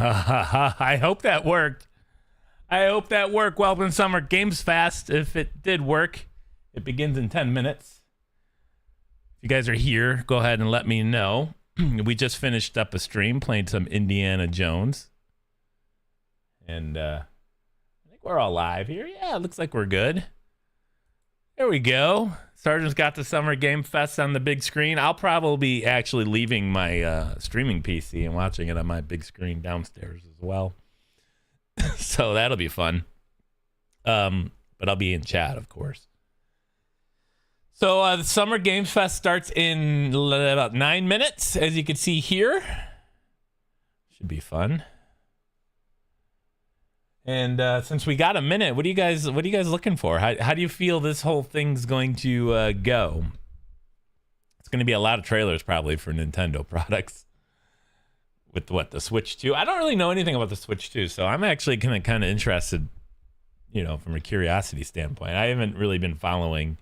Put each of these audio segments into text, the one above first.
I hope that worked. I hope that worked. Welcome to Summer Games Fest. If it did work, it begins in 10 minutes. If you guys are here, go ahead and let me know. We just finished up a stream playing some Indiana Jones. And I think we're all live here. Yeah, it looks like we're good. There we go. Sergeant's got the Summer Game Fest on the big screen. I'll probably be actually leaving my streaming PC and watching it on my big screen downstairs as well. So that'll be fun. But I'll be in chat, of course. So the Summer Games Fest starts in about 9 minutes, as you can see here. Should be fun. And since we got a minute, what are you guys looking for? How do you feel this whole thing's going to go? It's going to be a lot of trailers probably for Nintendo products. With the Switch 2. I don't really know anything about the Switch 2, so I'm actually kind of interested, from a curiosity standpoint. I haven't really been following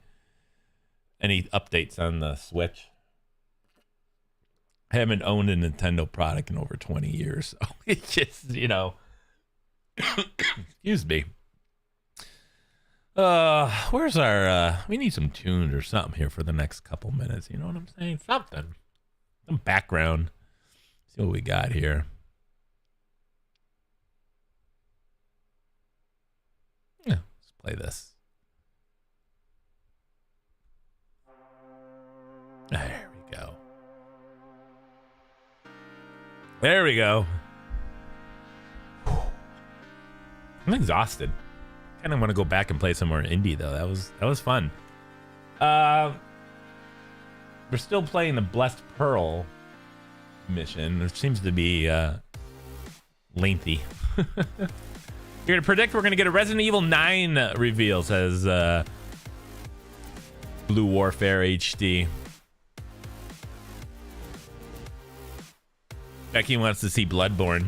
any updates on the Switch. I haven't owned a Nintendo product in over 20 years, so it's just, excuse me. Where's our we need some tunes or something here for the next couple minutes, you know what I'm saying? Something. Some background. See what we got here. Yeah, let's play this. There we go. There we go. I'm exhausted. Kind of want to go back and play some more indie though. That was fun. We're still playing the Blessed Pearl mission. It seems to be lengthy. Here to predict we're going to get a Resident Evil 9 reveal, says Blue Warfare HD. Becky wants to see Bloodborne.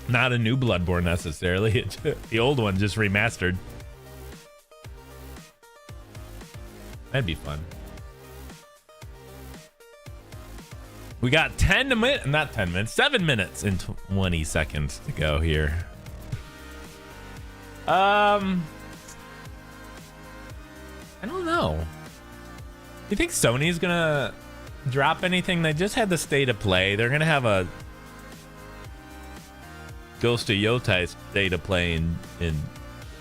Not a new Bloodborne necessarily. The old one just remastered. That'd be fun. We got 7 minutes and 20 seconds to go here. I don't know. You think Sony's gonna drop anything? They just had the State of Play. They're gonna have a Ghost of Yotai State of Play in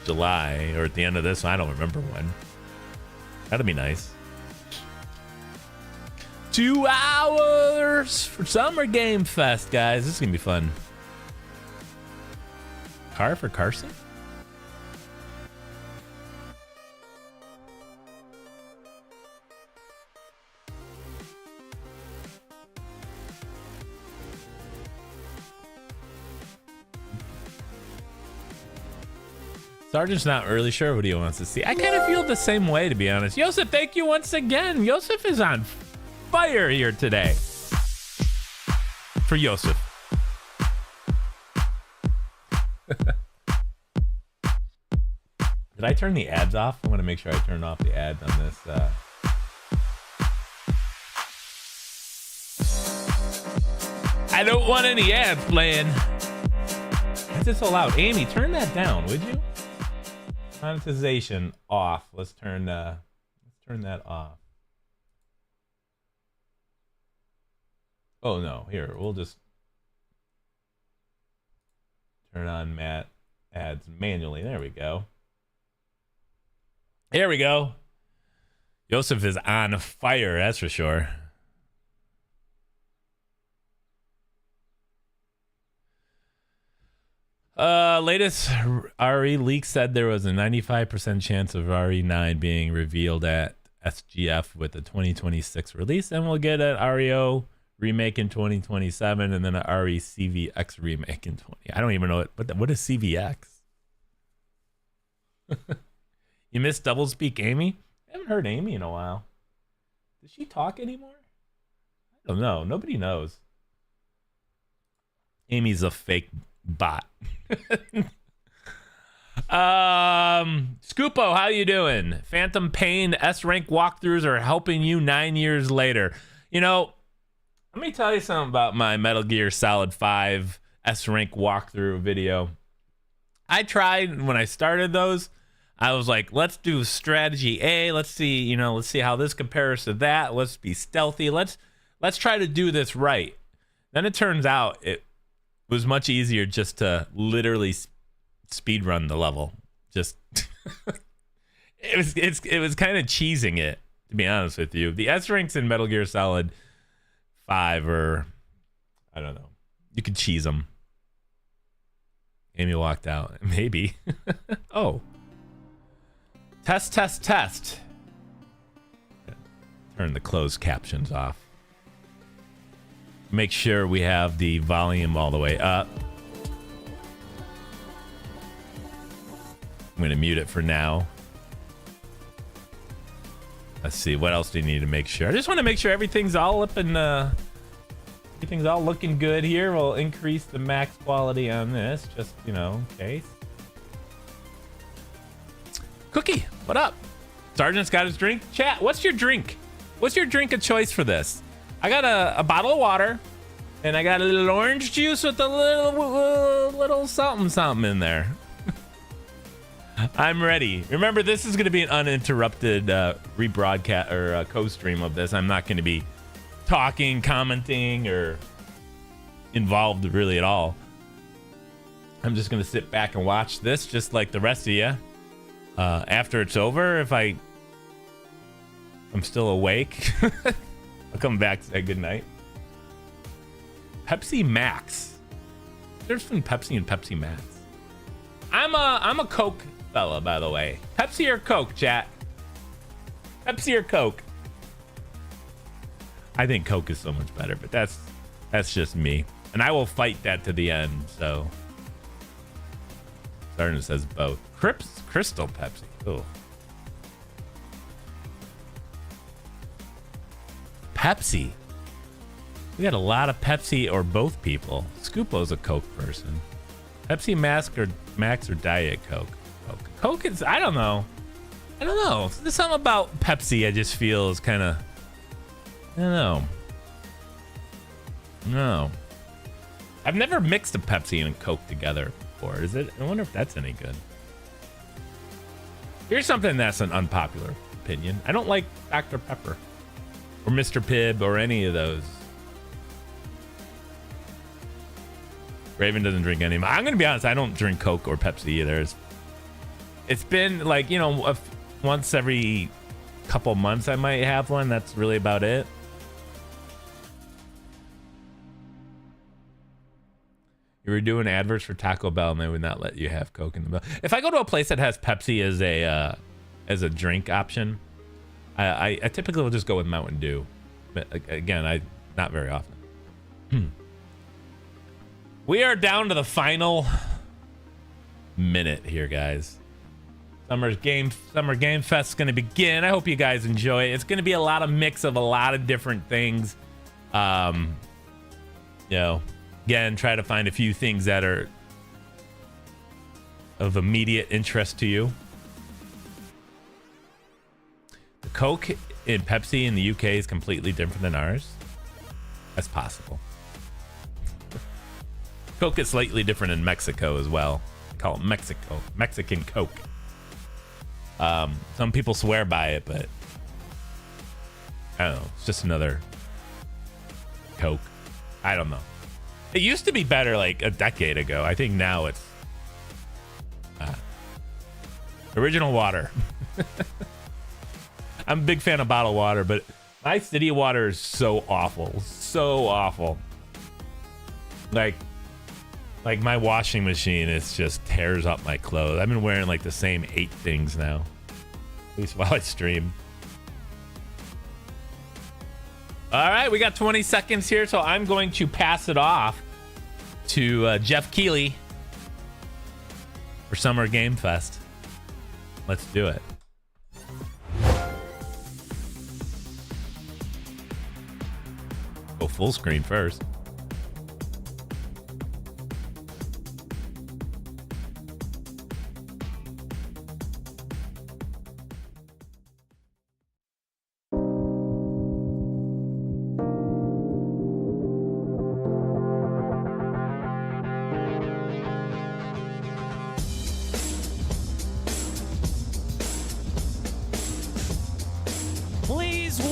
July or at the end of this. I don't remember when. That'd be nice. 2 hours for Summer Game Fest, guys. This is gonna be fun. Car for Carson? Sergeant's not really sure what he wants to see. I kind of feel the same way, to be honest. Yosef, thank you once again. Yosef is on fire here today. For Yosef. Did I turn the ads off? I want to make sure I turn off the ads on this. I don't want any ads playing. Why is it so loud? Amy, turn that down, would you? Monetization off. Let's turn that off. Oh no, here, we'll just turn on Matt ads manually. There we go. There we go. Joseph is on fire, that's for sure. Latest RE leak said there was a 95% chance of RE9 being revealed at SGF with the 2026 release, and we'll get an REO remake in 2027 and then an RE CVX remake in 20. I don't even know what is CVX? You missed Doublespeak Amy? I haven't heard Amy in a while. Does she talk anymore? I don't know. Nobody knows. Amy's a fake bot. Scoopo, how you doing? Phantom Pain S rank walkthroughs are helping you 9 years later. I'm Let me tell you something about my Metal Gear Solid 5 S-Rank walkthrough video. I tried when I started those. I was like, let's do strategy A. Let's see how this compares to that. Let's be stealthy. Let's try to do this right. Then it turns out it was much easier just to literally speed run the level. Just it was kind of cheesing it, to be honest with you. The S ranks in Metal Gear Solid 5 are, I don't know. You could cheese them. Amy walked out. Maybe. Oh. Test. Turn the closed captions off. Make sure we have the volume all the way up. I'm going to mute it for now. Let's see. What else do you need to make sure? I just want to make sure everything's all up and everything's all looking good here. We'll increase the max quality on this, just, in case. Cookie, what up? Sergeant's got his drink. Chat, what's your drink? What's your drink of choice for this? I got a bottle of water, and I got a little orange juice with a little something in there. I'm ready. Remember, this is going to be an uninterrupted rebroadcast or co-stream of this. I'm not going to be talking, commenting, or involved really at all. I'm just going to sit back and watch this just like the rest of you. After it's over, if I'm still awake, I'll come back and say goodnight. Pepsi Max. There's some Pepsi and Pepsi Max. I'm a Coke fella, by the way. Pepsi or Coke, chat? Pepsi or Coke? I think Coke is so much better, but that's just me. And I will fight that to the end, so. Sergeant says both. Crystal Pepsi. Oh. Pepsi. We got a lot of Pepsi or both people. Scoopo's a Coke person. Pepsi Max or Diet Coke? Coke is, I don't know. There's something about Pepsi I just feel is kind of, I don't know. No. I've never mixed a Pepsi and a Coke together before. Is it? I wonder if that's any good. Here's something that's an unpopular opinion. I don't like Dr. Pepper or Mr. Pibb or any of those. Raven doesn't drink any. I'm going to be honest. I don't drink Coke or Pepsi either. It's been like, once every couple months I might have one. That's really about it. You were doing adverts for Taco Bell and they would not let you have Coke in the Bell. If I go to a place that has Pepsi as a drink option, I typically will just go with Mountain Dew. But again, not very often. We are down to the final minute here, guys. Summer Game Fest is going to begin. I hope you guys enjoy it. It's going to be a lot of mix of a lot of different things. Again, try to find a few things that are of immediate interest to you. The Coke and Pepsi in the UK is completely different than ours. That's possible. Coke is slightly different in Mexico as well. Call it Mexican Coke. Some people swear by it, but I don't know. It's just another Coke. I don't know. It used to be better like a decade ago. I think now it's original water. I'm a big fan of bottled water, but my city water is so awful. So awful. Like my washing machine, it just tears up my clothes. I've been wearing like the same 8 things now, at least while I stream. All right, we got 20 seconds here, so I'm going to pass it off to Geoff Keighley for Summer Game Fest. Let's do it. Go full screen first.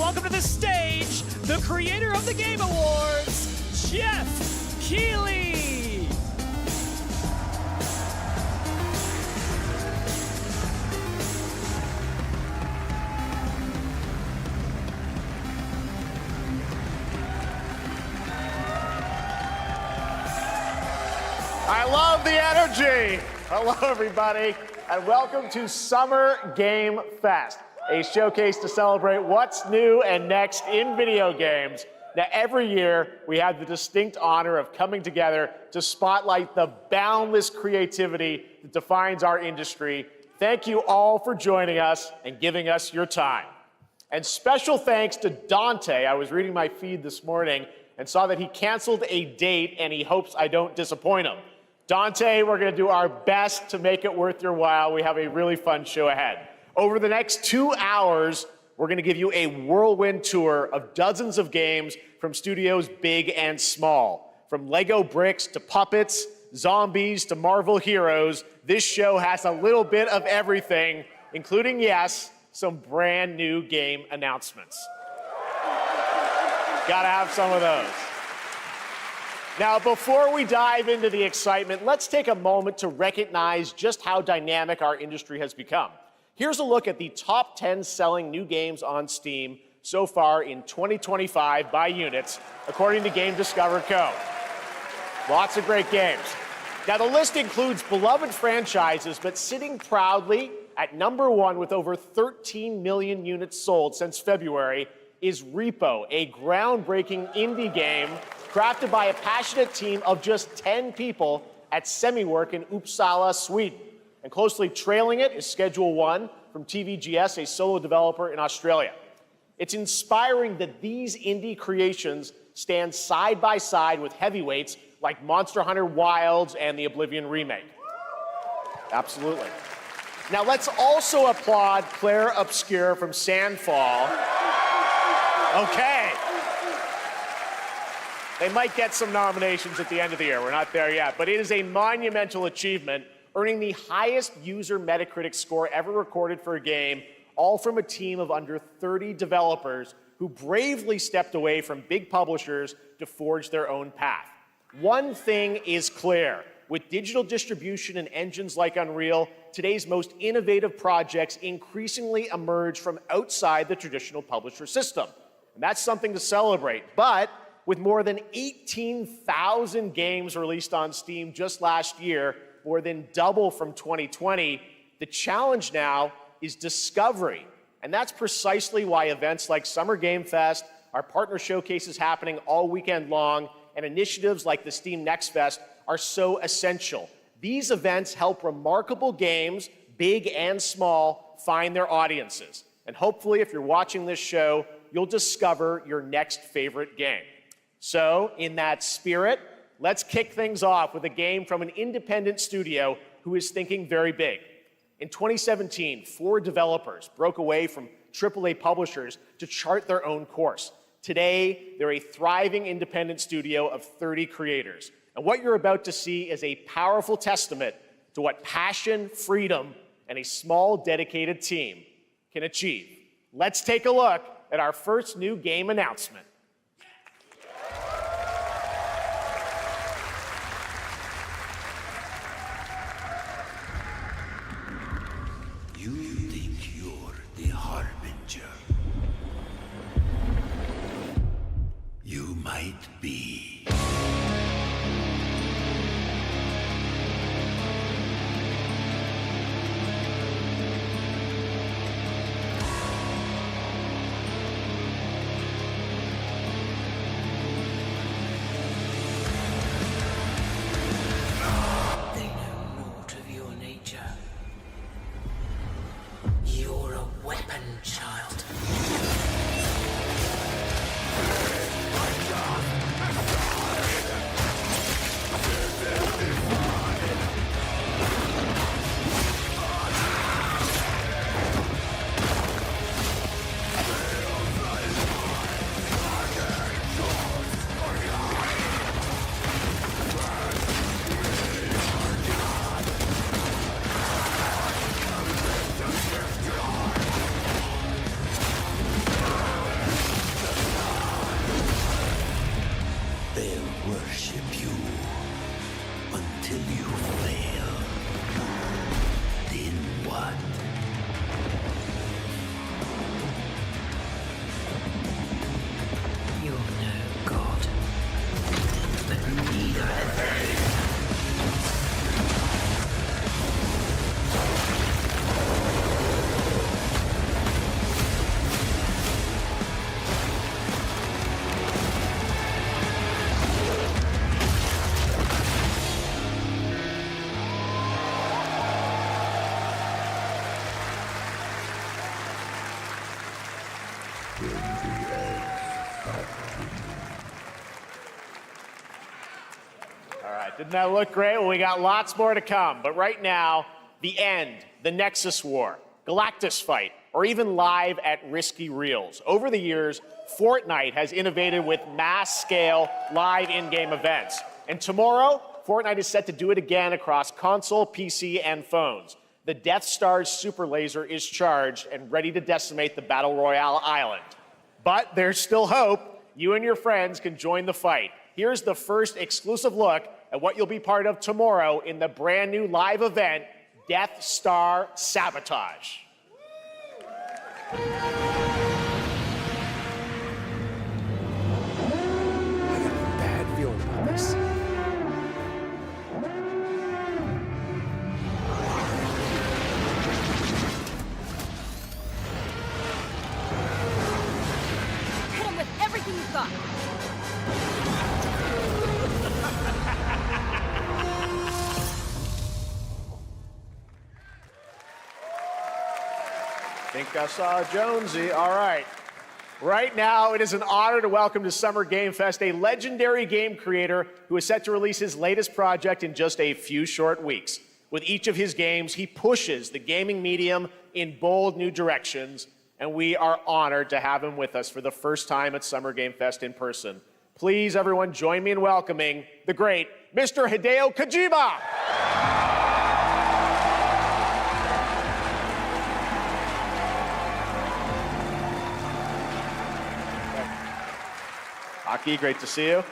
welcome to the stage the creator of the Game Awards, Geoff Keighley. I love the energy. Hello, everybody, and welcome to Summer Game Fest, a showcase to celebrate what's new and next in video games. Now, every year, we have the distinct honor of coming together to spotlight the boundless creativity that defines our industry. Thank you all for joining us and giving us your time. And special thanks to Dante. I was reading my feed this morning and saw that he canceled a date, and he hopes I don't disappoint him. Dante, we're going to do our best to make it worth your while. We have a really fun show ahead. Over the next 2 hours, we're going to give you a whirlwind tour of dozens of games from studios big and small. From Lego bricks to puppets, zombies to Marvel heroes, this show has a little bit of everything, including, yes, some brand new game announcements. Gotta have some of those. Now, before we dive into the excitement, let's take a moment to recognize just how dynamic our industry has become. Here's a look at the top 10 selling new games on Steam so far in 2025 by units, according to Game Discover Co. Lots of great games. Now, the list includes beloved franchises, but sitting proudly at number one with over 13 million units sold since February is Repo, a groundbreaking indie game crafted by a passionate team of just 10 people at Semiwork in Uppsala, Sweden. And closely trailing it is Schedule 1 from TVGS, a solo developer in Australia. It's inspiring that these indie creations stand side by side with heavyweights like Monster Hunter Wilds and the Oblivion remake. Absolutely. Now let's also applaud Claire Obscure from Sandfall. Okay. They might get some nominations at the end of the year. We're not there yet, but it is a monumental achievement, earning the highest user Metacritic score ever recorded for a game, all from a team of under 30 developers who bravely stepped away from big publishers to forge their own path. One thing is clear. With digital distribution and engines like Unreal, today's most innovative projects increasingly emerge from outside the traditional publisher system. And that's something to celebrate. But with more than 18,000 games released on Steam just last year, more than double from 2020, the challenge now is discovery. And that's precisely why events like Summer Game Fest, our partner showcases happening all weekend long, and initiatives like the Steam Next Fest are so essential. These events help remarkable games, big and small, find their audiences. And hopefully, if you're watching this show, you'll discover your next favorite game. So, in that spirit, let's kick things off with a game from an independent studio who is thinking very big. In 2017, 4 developers broke away from AAA publishers to chart their own course. Today, they're a thriving independent studio of 30 creators. And what you're about to see is a powerful testament to what passion, freedom, and a small, dedicated team can achieve. Let's take a look at our first new game announcement. You think you're the Harbinger. You might be. They know naught of your nature. You're a weapon, child. They'll worship you until you fail. Then what? You're no god, but neither are they. Didn't that look great? Well, we got lots more to come. But right now, the end, the Nexus War, Galactus Fight, or even live at Risky Reels. Over the years, Fortnite has innovated with mass-scale live in-game events. And tomorrow, Fortnite is set to do it again across console, PC, and phones. The Death Star's super laser is charged and ready to decimate the Battle Royale island. But there's still hope. You and your friends can join the fight. Here's the first exclusive look at what you'll be part of tomorrow in the brand new live event, Death Star Sabotage. I got a bad feeling about this. Hit him with everything you've got. Think I saw Jonesy. All right. Right now, it is an honor to welcome to Summer Game Fest a legendary game creator who is set to release his latest project in just a few short weeks. With each of his games, he pushes the gaming medium in bold new directions, and we are honored to have him with us for the first time at Summer Game Fest in person. Please, everyone, join me in welcoming the great Mr. Hideo Kojima. Aki, great to see you.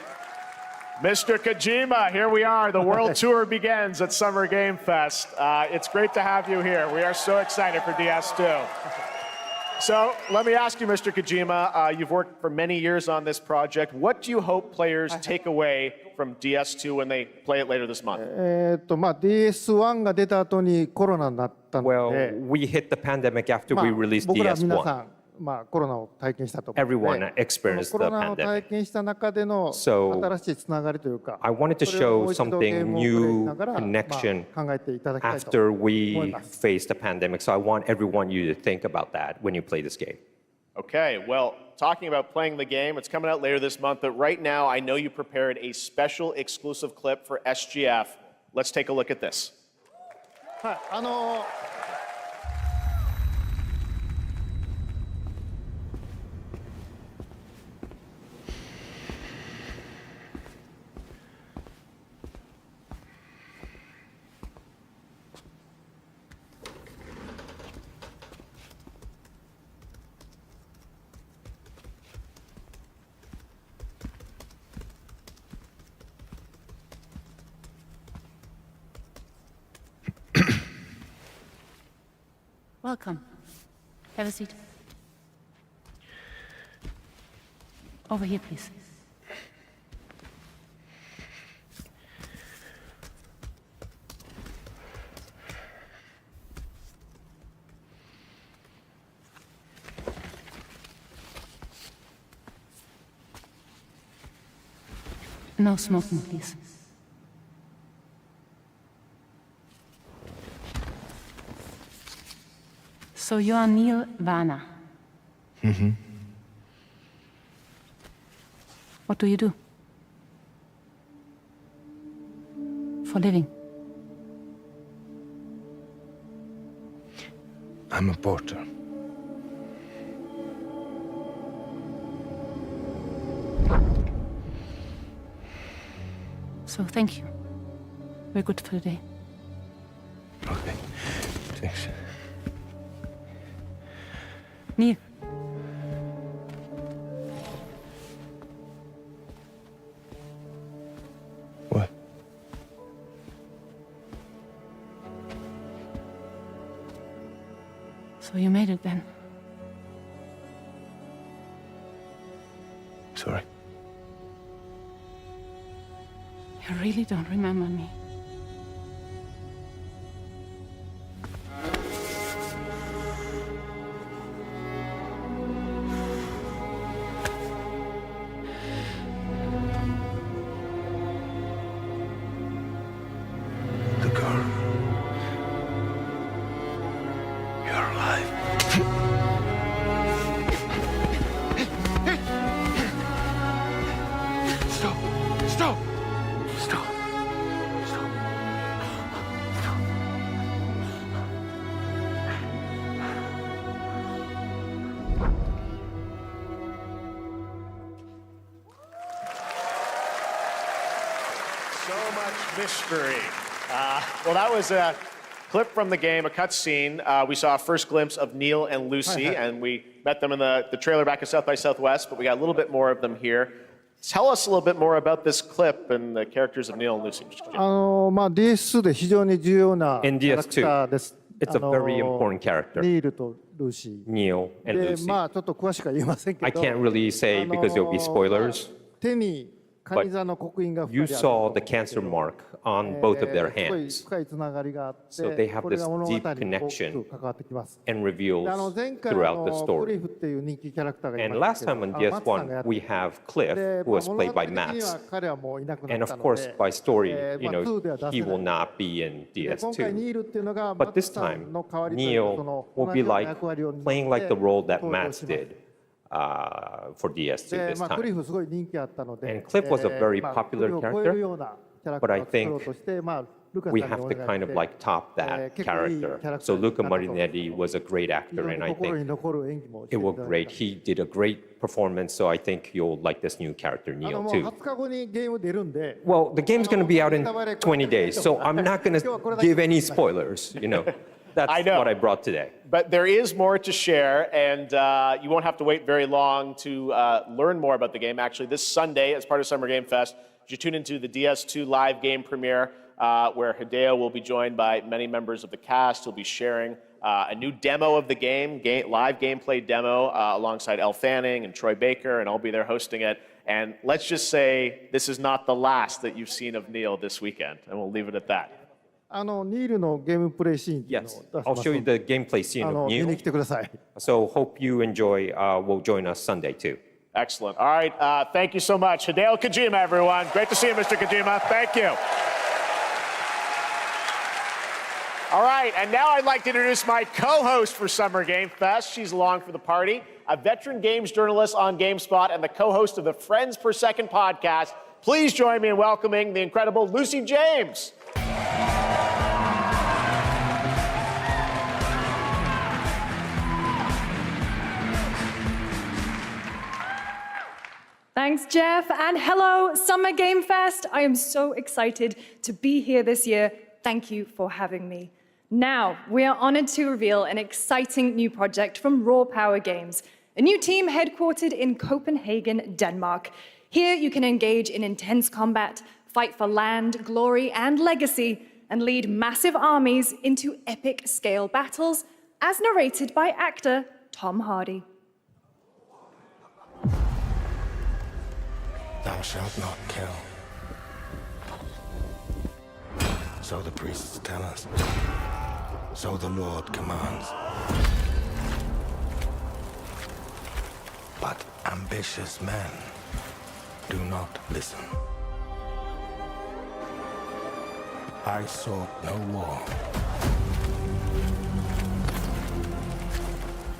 Mr. Kojima, here we are. The world tour begins at Summer Game Fest. It's great to have you here. We are so excited for DS2. So let me ask you, Mr. Kojima, you've worked for many years on this project. What do you hope players take away from DS2 when they play it later this month? DS1 が出た後にコロナになったの Well, で、 we hit the pandemic after ま we あ released 僕ら皆さ DS1. ん、コロナを体験したと思うの Everyone で、 experienced コロ the ナを体 pandemic. 験した中での So, 新しいつながりというか、 I wanted to それをも show う一度ゲー something ムをプレイし new ながら、 connection 考えていただきたいと after 思い we ます。 faced the pandemic. So I want everyone you to think about that when you play this game. Okay, well, talking about playing the game, it's coming out later this month, but right now I know you prepared a special exclusive clip for SGF. Let's take a look at this. はい、Welcome. Have a seat. Over here, please. No smoking, please. So you are Neil Varner. Mm-hmm. What do you do? For living? I'm a porter. So thank you. We're good for the day. Okay, thanks. Neil. So you made it then. Sorry. You really don't remember me. The girl. You're alive. Stop! Stop! Stop! Stop! Stop! So much mystery. Well, that was a clip from the game, a cutscene. We saw a first glimpse of Neil and Lucy, and we met them in the trailer back at South by Southwest, but we got a little bit more of them here. Tell us a little bit more about this clip and the characters of Neil and Lucy. DS2 で非常に重要なキ In ャラクターです。 It's a very important character. ニールとルーシー。 Neil and で、 Lucy. まあちょっと詳しくは言えませんけ I ど、 can't really say because there'll be spoilers. 手にカニ座の刻印が You 2人ある saw the cancer mark on both of their すごい hands 深いつながりがあって、 So they have これ this が物語に deep 大き connection く関わってきます。 and で reveals 前回 throughout the クリ story. フっていう人気キャラクターがい And ま last したけ time ど、 on マッツさんがや DS1, って we have Cliff, で who was 物 played 語 by 的には Max. 彼はもういなくな And った of の course, で、 by story, you まあ know, 2では出 he せ will ない。 not be in で今回 DS2. ニールっていうのが But マッ this ツさ time, んの代わりというか、 Neil その will 同 be じような like 役割を担って playing like the role that 登場 Max します。 did for DS2 で、 this まあクリ time. フすごい人気あったので、 And Cliff was a very まあ popular クリフを超えるようなキャラクタ But ー I を作ろう think として、まあルカさん We にお have 願い to し kind of て、 like top that 結構いいキャ character. ラクター So に Luca なったと Marinetti was a great 非 actor, 常 and に I 心に think 残る演技もして it い was ただい great. た。 He did a great performance, so I think you'll like this new character, も Neil, う too. 20日後にゲーム出るんで、 Well, the game's going to be out in 20 days, so I'm not going to give any spoilers, you know. That's I know. what I brought today. But there is more to share, and you won't have to wait very long to learn more about the game. Actually, this Sunday, as part of Summer Game Fest, you tune into the DS2 live game premiere, where Hideo will be joined by many members of the cast. He'll be sharing a new demo of the game, live gameplay demo, alongside Elle Fanning and Troy Baker, and I'll be there hosting it. And let's just say this is not the last that you've seen of Neil this weekend, and we'll leave it at that. ニールのゲームプレイシーンっていうのを Yes, 出し I'll ます show の you で the gameplay scene of 見に Neil. 来てください。 So hope you enjoy. Will join us Sunday too. Excellent. All right, thank you so much. Hideo Kojima, everyone. Great to see you, Mr. Kojima. Thank you. All right, and now I'd like to introduce my co-host for Summer Game Fest. She's along for the party, a veteran games journalist on GameSpot and the co-host of the Friends Per Second podcast. Please join me in welcoming the incredible Lucy James. Thanks, Jeff, and hello, Summer Game Fest. I am so excited to be here this year. Thank you for having me. Now, we are honored to reveal an exciting new project from Raw Power Games, a new team headquartered in Copenhagen, Denmark. Here, you can engage in intense combat, fight for land, glory, and legacy, and lead massive armies into epic-scale battles, as narrated by actor Tom Hardy. Thou shalt not kill. So the priests tell us. So the Lord commands. But ambitious men do not listen. I sought no war.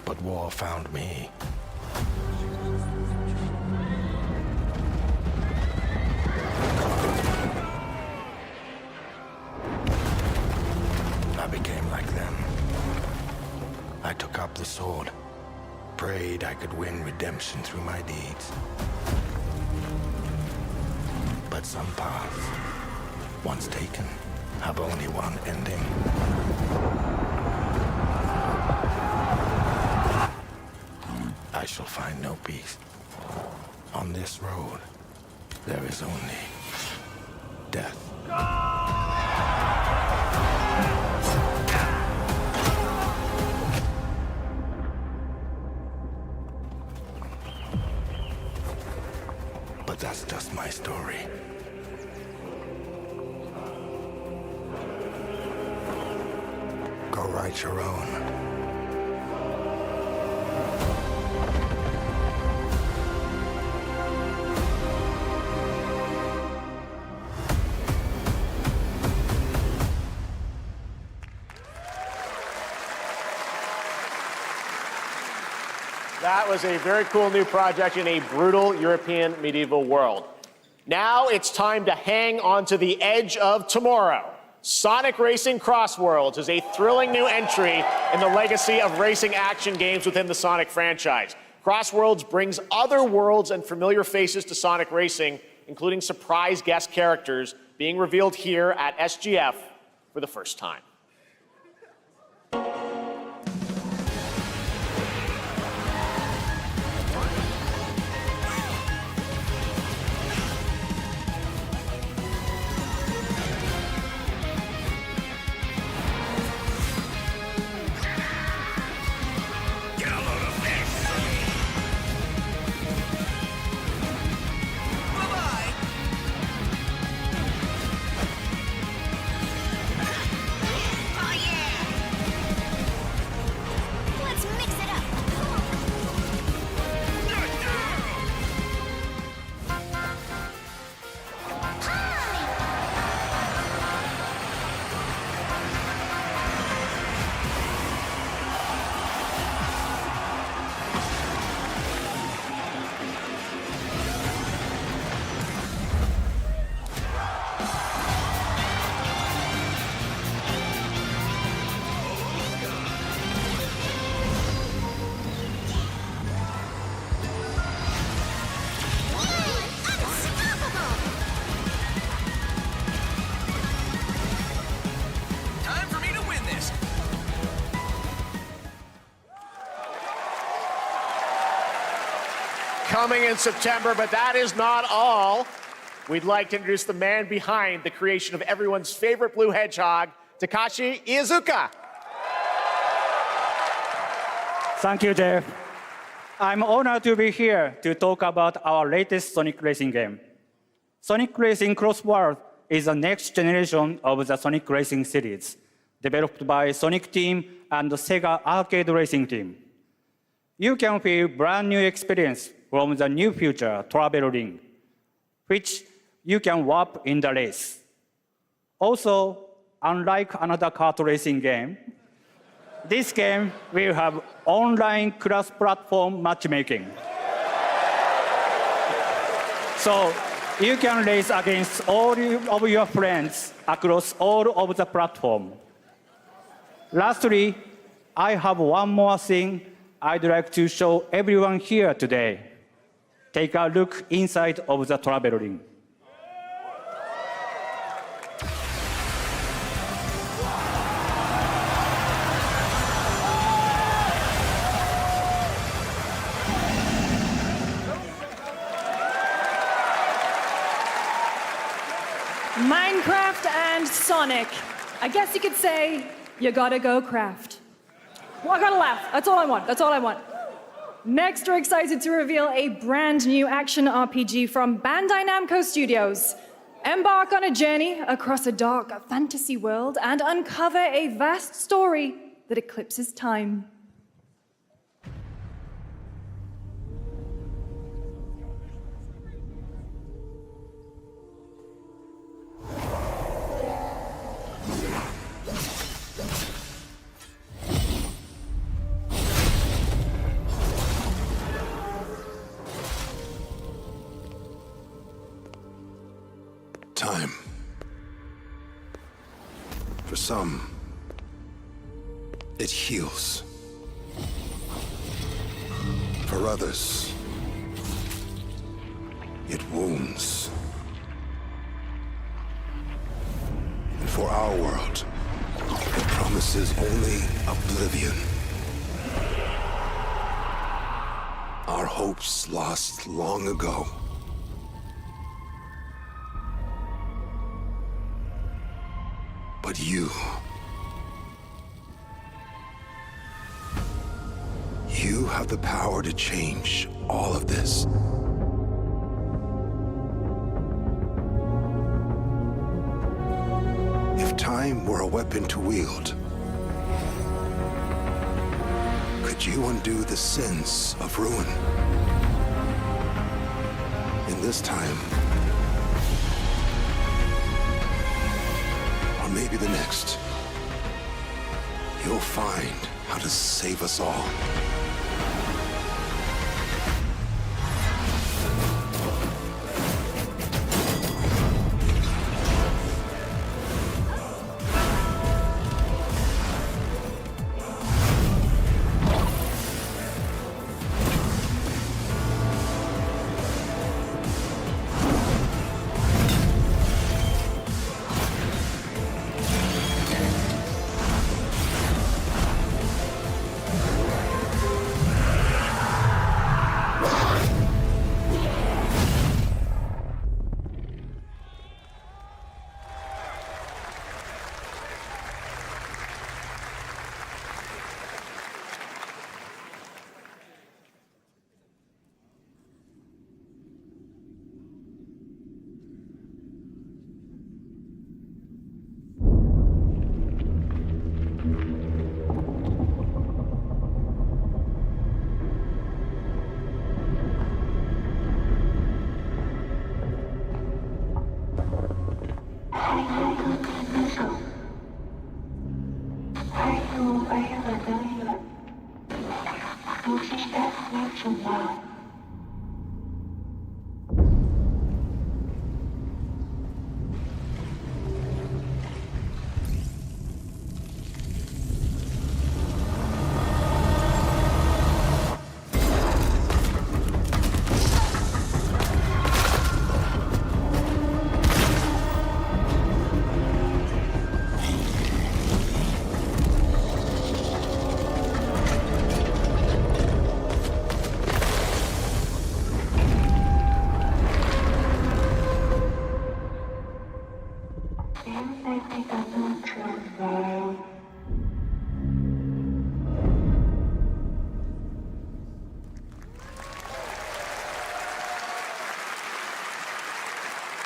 But war found me. I became like them. I took up the sword, prayed I could win redemption through my deeds. But some paths, once taken, have only one ending. I shall find no peace. On this road, there is only death. write your own. That was a very cool new project in a brutal European medieval world. Now it's time to hang onto the edge of tomorrow. Sonic Racing Crossworlds is a thrilling new entry in the legacy of racing action games within the Sonic franchise. Crossworlds brings other worlds and familiar faces to Sonic Racing, including surprise guest characters being revealed here at SGF for the first time. Coming in September, but that is not all. We'd like to introduce the man behind the creation of everyone's favorite blue hedgehog, Takashi Iizuka. Thank you, Jeff. I'm honored to be here to talk about our latest Sonic Racing game. Sonic Racing Crossworld is the next generation of the Sonic Racing series, developed by Sonic Team and the Sega Arcade Racing Team. You can feel brand new experience from the new future travel ring, which you can warp in the race. Also, unlike another kart racing game, this game will have online cross-platform matchmaking. So you can race against all of your friends across all of the platform. Lastly, I have one more thing I'd like to show everyone here today. Take a look inside of the travel ring. Minecraft and Sonic. I guess you could say, you gotta go craft. Well, I gotta laugh. That's all I want. That's all I want. Next, we're excited to reveal a brand new action RPG from Bandai Namco Studios. Embark on a journey across a dark fantasy world and uncover a vast story that eclipses time. Time. For some, it heals. For others, it wounds. And for our world, it promises only oblivion. Our hopes lost long ago. But you have the power to change all of this. If time were a weapon to wield, that you undo the sins of ruin. In this time, or maybe the next, you'll find how to save us all.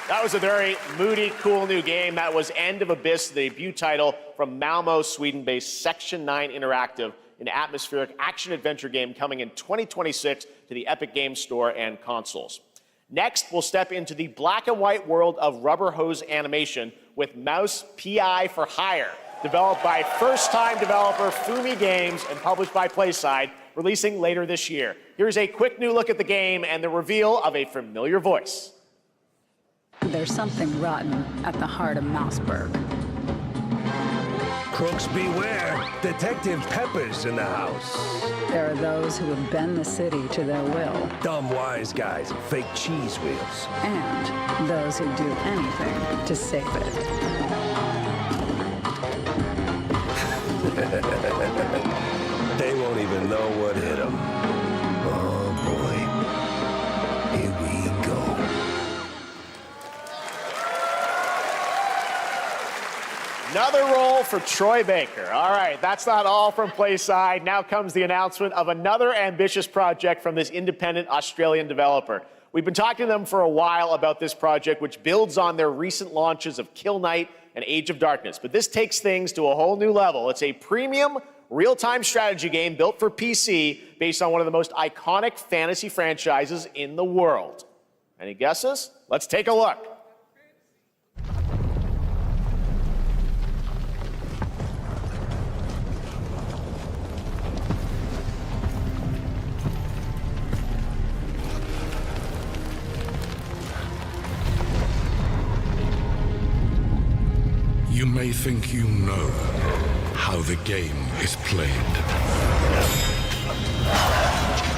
That was a very moody, cool new game. That was End of Abyss, the debut title from Malmo, Sweden-based Section 9 Interactive, an atmospheric action-adventure game coming in 2026 to the Epic Games Store and consoles. Next, we'll step into the black and white world of rubber hose animation with Mouse PI for Hire, developed by first-time developer Fumi Games and published by PlaySide, releasing later this year. Here's a quick new look at the game and the reveal of a familiar voice. There's something rotten at the heart of Mouseburg. Crooks beware. Detective Pepper's in the house. There are those who would bend the city to their will. Dumb wise guys and fake cheese wheels. And those who do anything to save it. They won't even know what hit them. Oh boy. Here we go. Another role for Troy Baker. All right, that's not all from PlaySide. Now comes the announcement of another ambitious project from this independent Australian developer. We've been talking to them for a while about this project, which builds on their recent launches of Kill Knight and Age of Darkness. But this takes things to a whole new level. It's a premium, real-time strategy game built for PC based on one of the most iconic fantasy franchises in the world. Any guesses? Let's take a look. You may think you know how the game is played.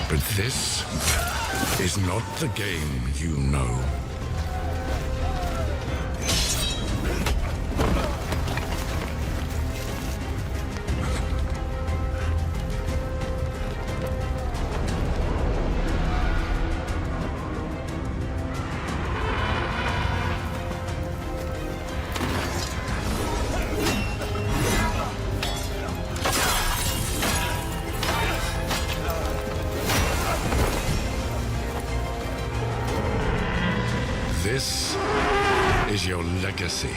But this is not the game you know. This is your legacy.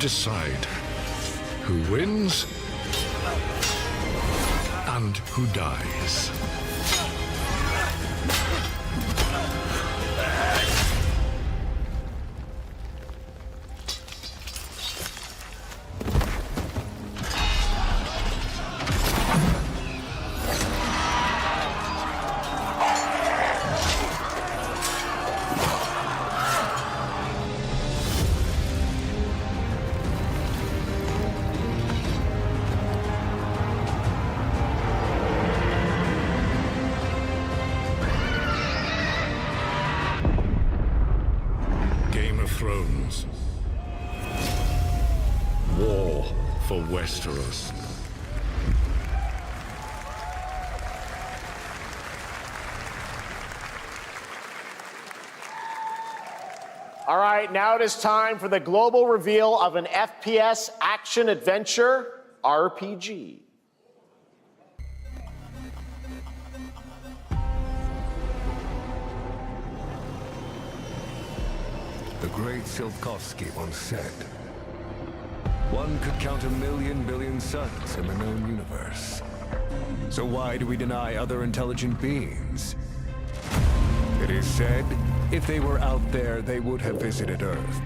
decide who wins and who dies. Thrones. War for Westeros. All right, now it is time for the global reveal of an FPS action-adventure RPG. The great Silkovsky once said, one could count 1,000,000 billion suns in the known universe. So why do we deny other intelligent beings? It is said, if they were out there, they would have visited Earth.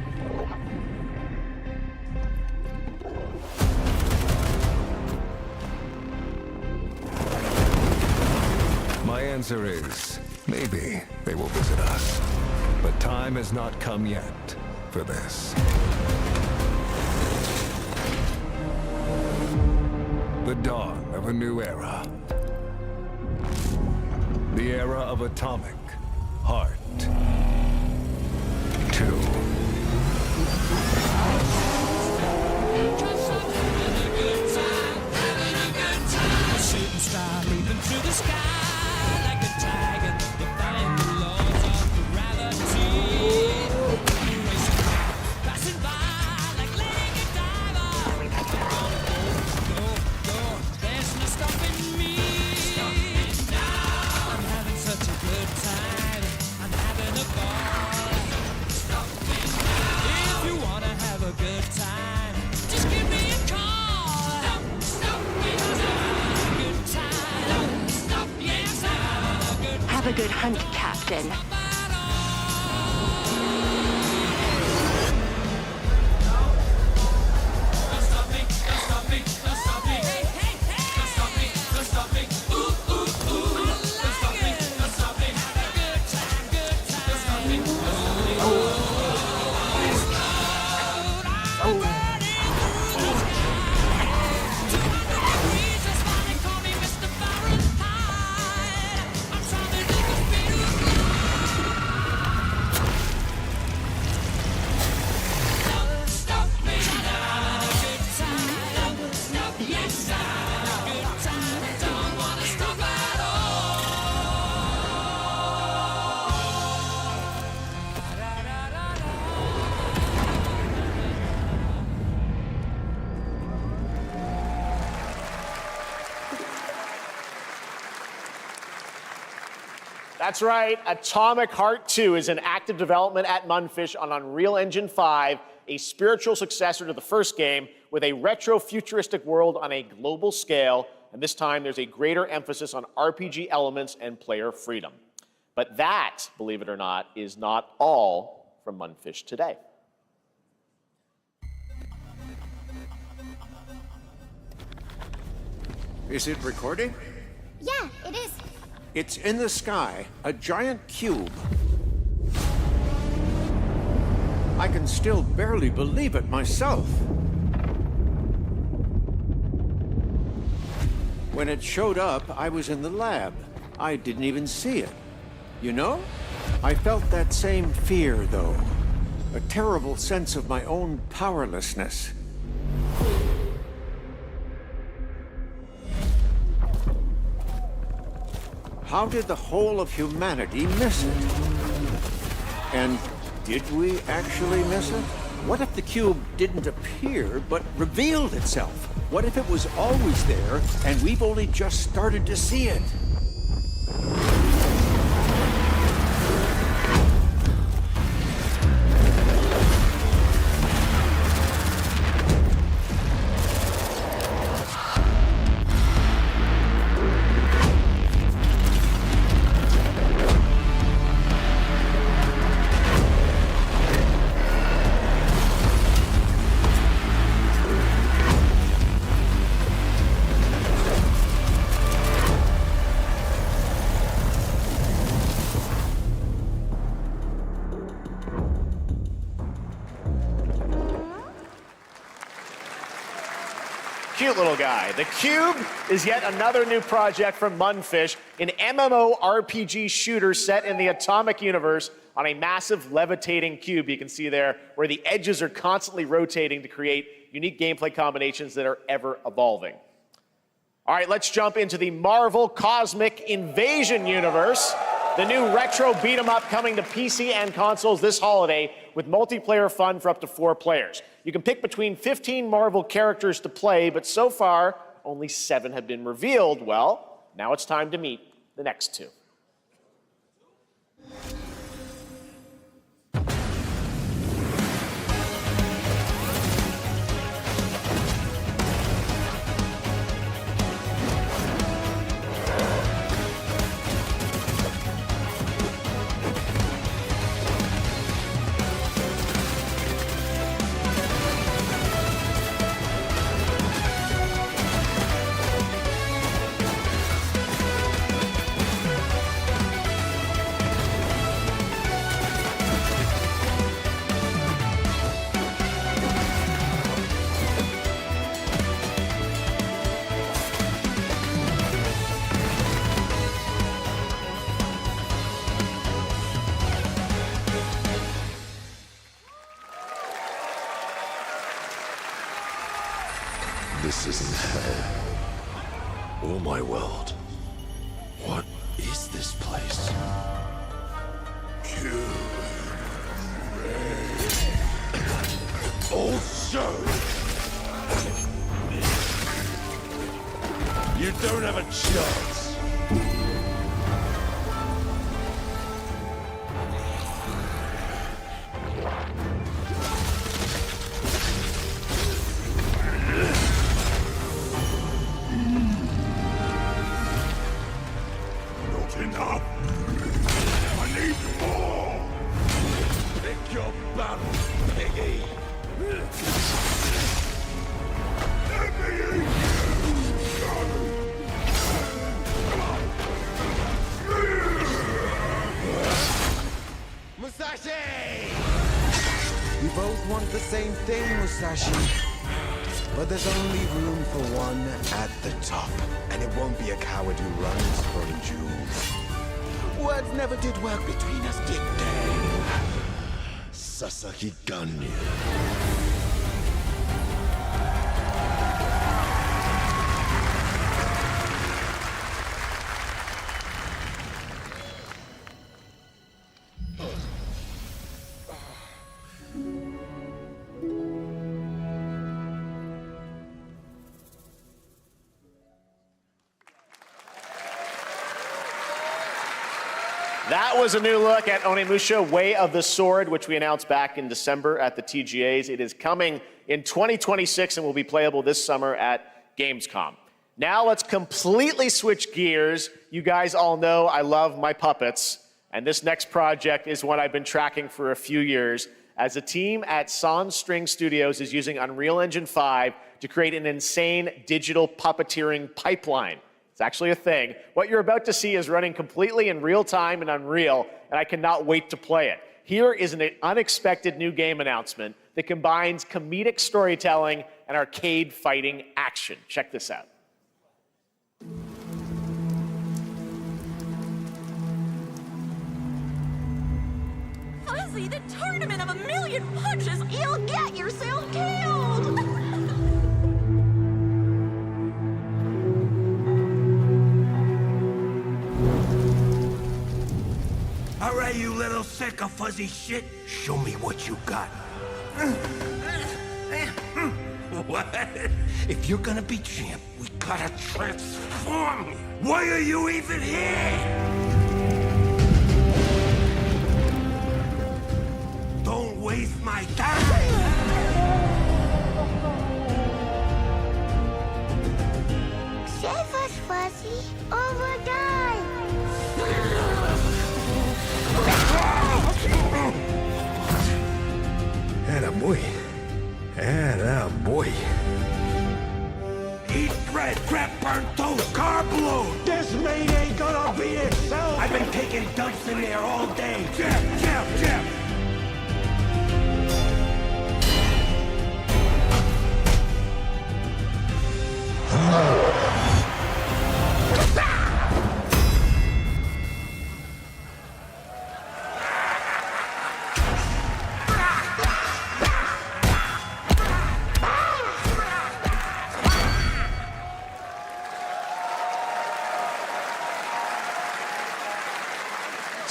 My answer is, maybe they will visit us. But time has not come yet for this. The dawn of a new era. The era of atomic heart. 2. Shooting star leaping through the sky like a tiger, defying the laws of gravity. Racing, passing by like Lady Diver. Go, there's no stopping me. I'm having such a good time. I'm having a ball. If you wanna have a good time, just give me a call. Have a good hunt, Captain. That's right, Atomic Heart 2 is in active development at Munfish on Unreal Engine 5, a spiritual successor to the first game with a retro-futuristic world on a global scale, and this time there's a greater emphasis on RPG elements and player freedom. But that, believe it or not, is not all from Munfish today. Is it recording? Yeah, it is. It's in the sky, a giant cube. I can still barely believe it myself. When it showed up, I was in the lab. I didn't even see it. You know? I felt that same fear, though. A terrible sense of my own powerlessness. How did the whole of humanity miss it? And did we actually miss it? What if the cube didn't appear, but revealed itself? What if it was always there, and we've only just started to see it? cute little guy. The Cube is yet another new project from Munfish, an MMORPG shooter set in the Atomic Universe on a massive levitating cube you can see there, where the edges are constantly rotating to create unique gameplay combinations that are ever evolving. All right, let's jump into the Marvel Cosmic Invasion universe. The new retro beat-em-up coming to PC and consoles this holiday with multiplayer fun for up to 4 players. You can pick between 15 Marvel characters to play, but so far, only 7 have been revealed. Well, now it's time to meet the next 2. This isn't hell. Oh my world. What is this place? Also, you don't have a chance. Enough. I need more. Pick your battle, piggy. Let me eat you. Musashi! We both want the same thing, Musashi. But there's only room for one at the top. And it won't be a coward who runs from jewels. Words never did work between us, did they? Sasaki Ganyu. That was a new look at Onimusha Way of the Sword, which we announced back in December at the TGAs. It is coming in 2026 and will be playable this summer at Gamescom. Now let's completely switch gears. You guys all know I love my puppets, and this next project is one I've been tracking for a few years, as a team at Sans String Studios is using Unreal Engine 5 to create an insane digital puppeteering pipeline. It's actually a thing. What you're about to see is running completely in real time in Unreal, and I cannot wait to play it. Here is an unexpected new game announcement that combines comedic storytelling and arcade fighting action. Check this out. Fuzzy, the tournament of a million punches, you'll get yourself killed! All right, you little sick of fuzzy shit. Show me what you got. What? If you're gonna be champ, we gotta transform you. Why are you even here? Don't waste my time. Save us, Fuzzy, or we'll die. Attaboy. Attaboy. Eat bread, crap, burnt toast, carb load. This mate ain't gonna be itself. I've been taking dumps in there all day. Jeff.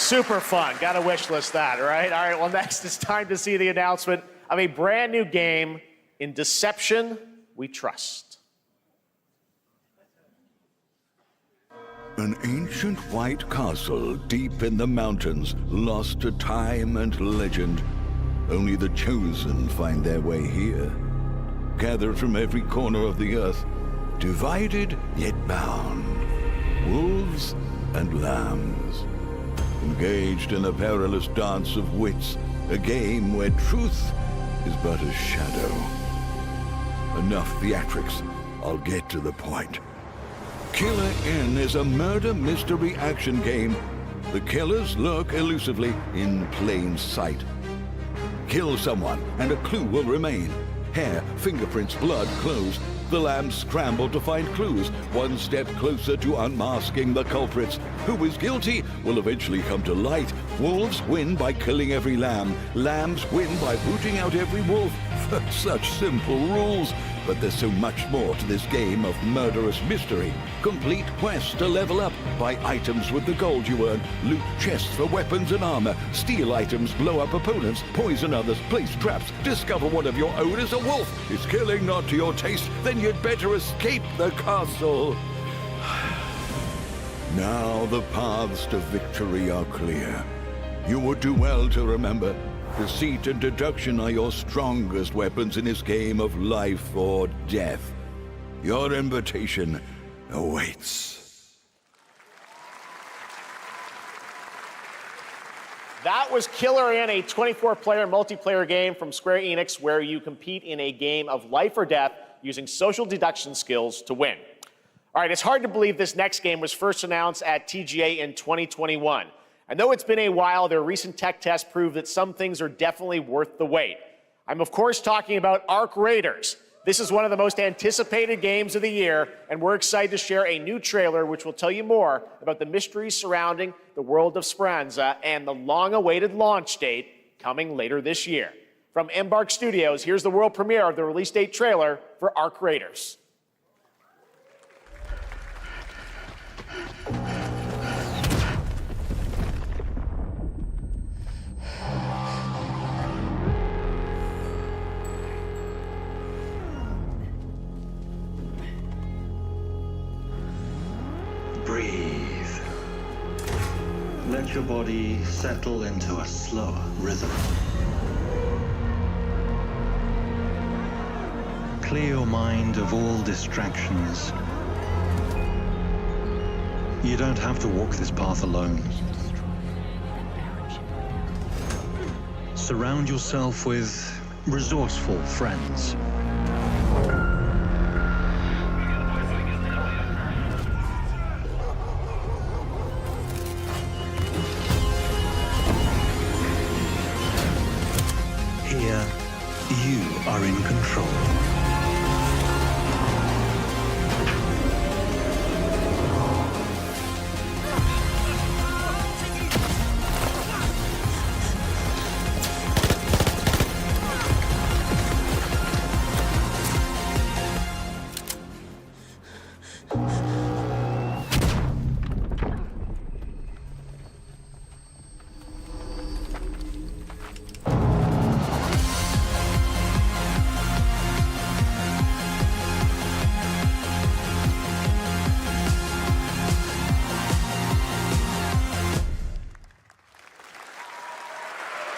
Super fun. Got to wish list that, right? All right, well, next it's time to see the announcement of a brand new game, In Deception We Trust. An ancient white castle deep in the mountains, lost to time and legend. Only the chosen find their way here. Gathered from every corner of the earth, divided yet bound. Wolves and lambs. Engaged in a perilous dance of wits, a game where truth is but a shadow. Enough theatrics, I'll get to the point. Killer Inn is a murder mystery action game. The killers lurk elusively in plain sight. Kill someone and a clue will remain. Hair, fingerprints, blood, clothes. The lambs scramble to find clues, one step closer to unmasking the culprits. Who is guilty will eventually come to light. Wolves win by killing every lamb. Lambs win by booting out every wolf. Such simple rules. But there's so much more to this game of murderous mystery. Complete quests to level up. Buy items with the gold you earn. Loot chests for weapons and armor. Steal items, blow up opponents, poison others, place traps. Discover one of your own is a wolf. Is killing not to your taste? Then you'd better escape the castle. Now the paths to victory are clear. You would do well to remember, deceit and deduction are your strongest weapons in this game of life or death. Your invitation awaits. That was Killer Inn, a 24-player multiplayer game from Square Enix where you compete in a game of life or death using social deduction skills to win. All right, it's hard to believe this next game was first announced at TGA in 2021. And though it's been a while, their recent tech tests prove that some things are definitely worth the wait. I'm of course talking about Arc Raiders. This is one of the most anticipated games of the year, and we're excited to share a new trailer which will tell you more about the mysteries surrounding the world of Speranza and the long-awaited launch date coming later this year. From Embark Studios, here's the world premiere of the release date trailer for Arc Raiders. Breathe. Let your body settle into a slower rhythm. Clear your mind of all distractions. You don't have to walk this path alone. Surround yourself with resourceful friends. Here, you are in control.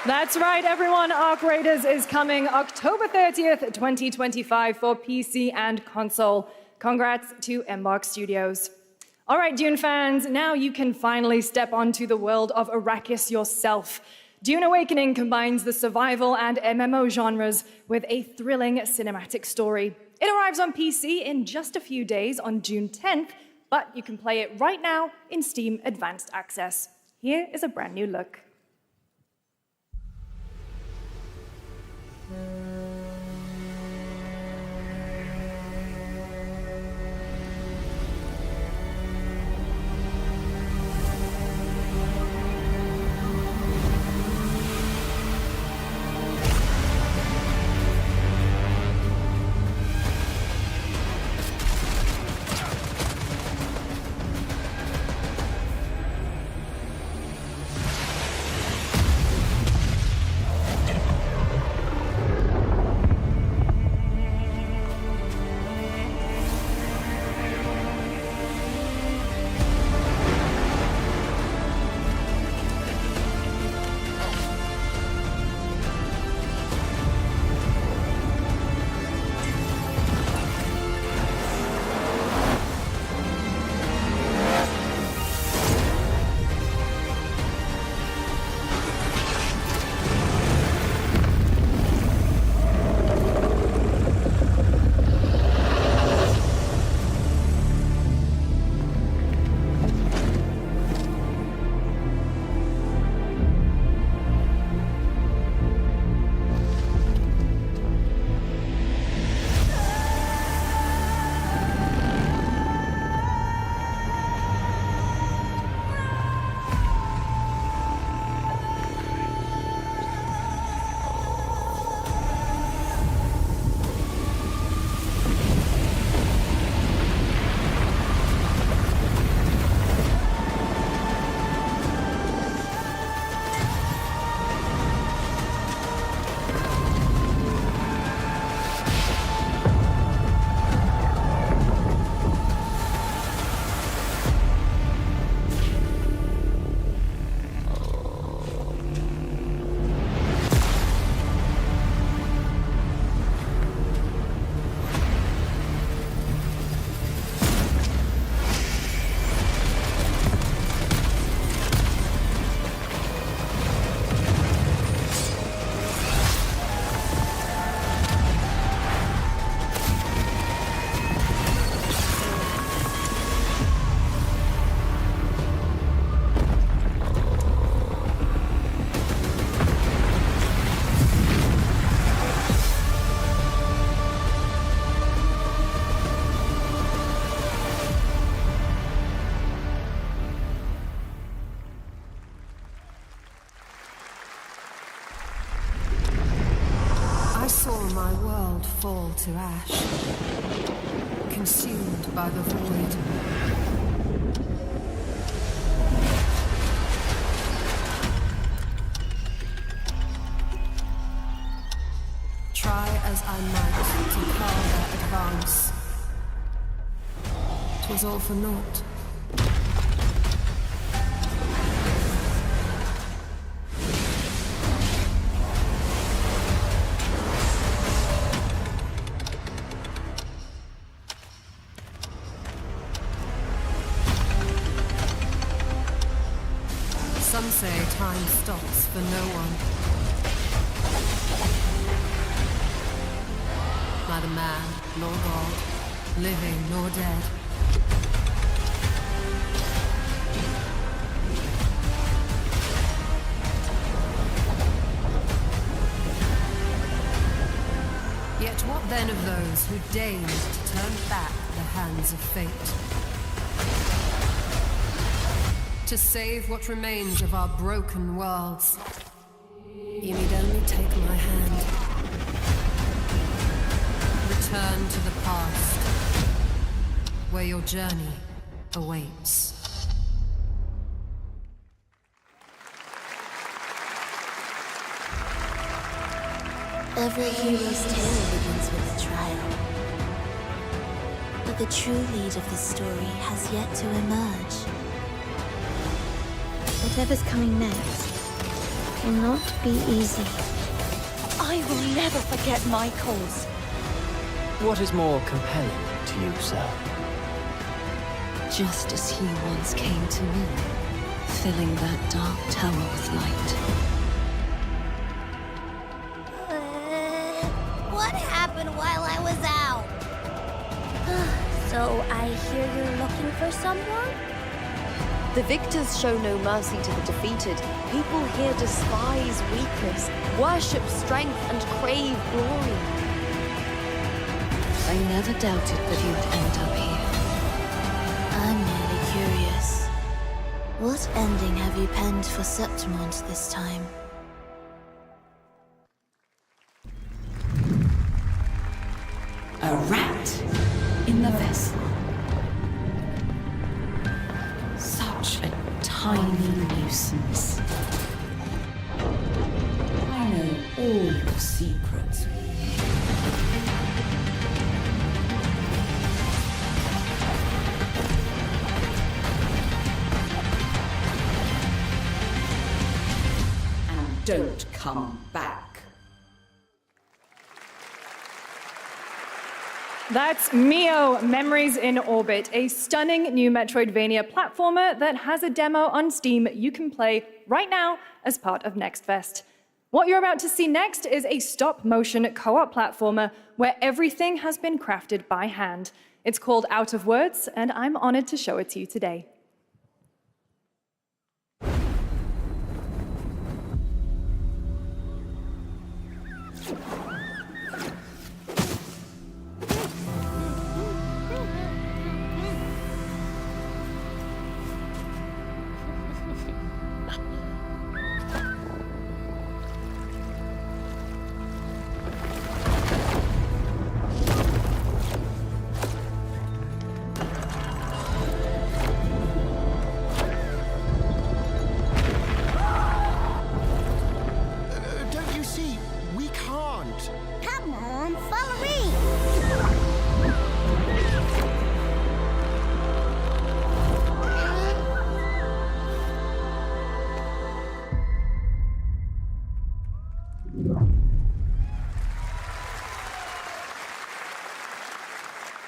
That's right, everyone. Arc Raiders is coming October 30th, 2025 for PC and console. Congrats to Embark Studios. All right, Dune fans, now you can finally step onto the world of Arrakis yourself. Dune Awakening combines the survival and MMO genres with a thrilling cinematic story. It arrives on PC in just a few days on June 10th, but you can play it right now in Steam Advanced Access. Here is a brand new look. to ash, consumed by the void. Try as I might to quell their advance. 'Twas all for naught. Some say time stops for no one. Neither man nor God, living nor dead. Yet what then of those who deigned to turn back the hands of fate? To save what remains of our broken worlds, you need only take my hand. Return to the past, where your journey awaits. Every hero's tale begins with a trial. But the true lead of the story has yet to emerge. Whatever's coming next will not be easy. I will never forget my cause. What is more compelling to you, sir? Just as he once came to me, filling that dark tower with light. What happened while I was out? So I hear you're looking for someone? The victors show no mercy to the defeated. People here despise weakness, worship strength, and crave glory. I never doubted that you'd end up here. I'm merely curious. What ending have you penned for Septimont this time? A rat in the vessel. Such a tiny nuisance. I know all your secrets. And don't come back. That's Mio, Memories in Orbit, a stunning new Metroidvania platformer that has a demo on Steam you can play right now as part of Next Fest. What you're about to see next is a stop-motion co-op platformer where everything has been crafted by hand. It's called Out of Words, and I'm honored to show it to you today. Come on, follow me!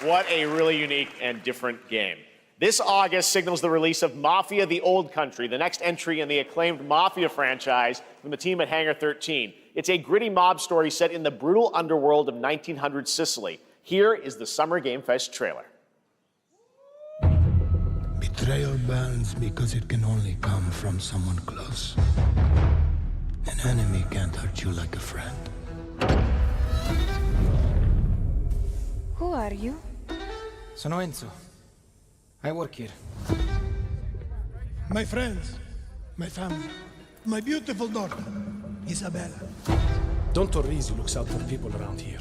What a really unique and different game. This August signals the release of Mafia: The Old Country, the next entry in the acclaimed Mafia franchise from the team at Hangar 13. It's a gritty mob story set in the brutal underworld of 1900 Sicily. Here is the Summer Game Fest trailer. Betrayal burns because it can only come from someone close. An enemy can't hurt you like a friend. Who are you? Sono Enzo. I work here. My friends, my family, my beautiful daughter, Isabella. Don Torrisi looks out for people around here.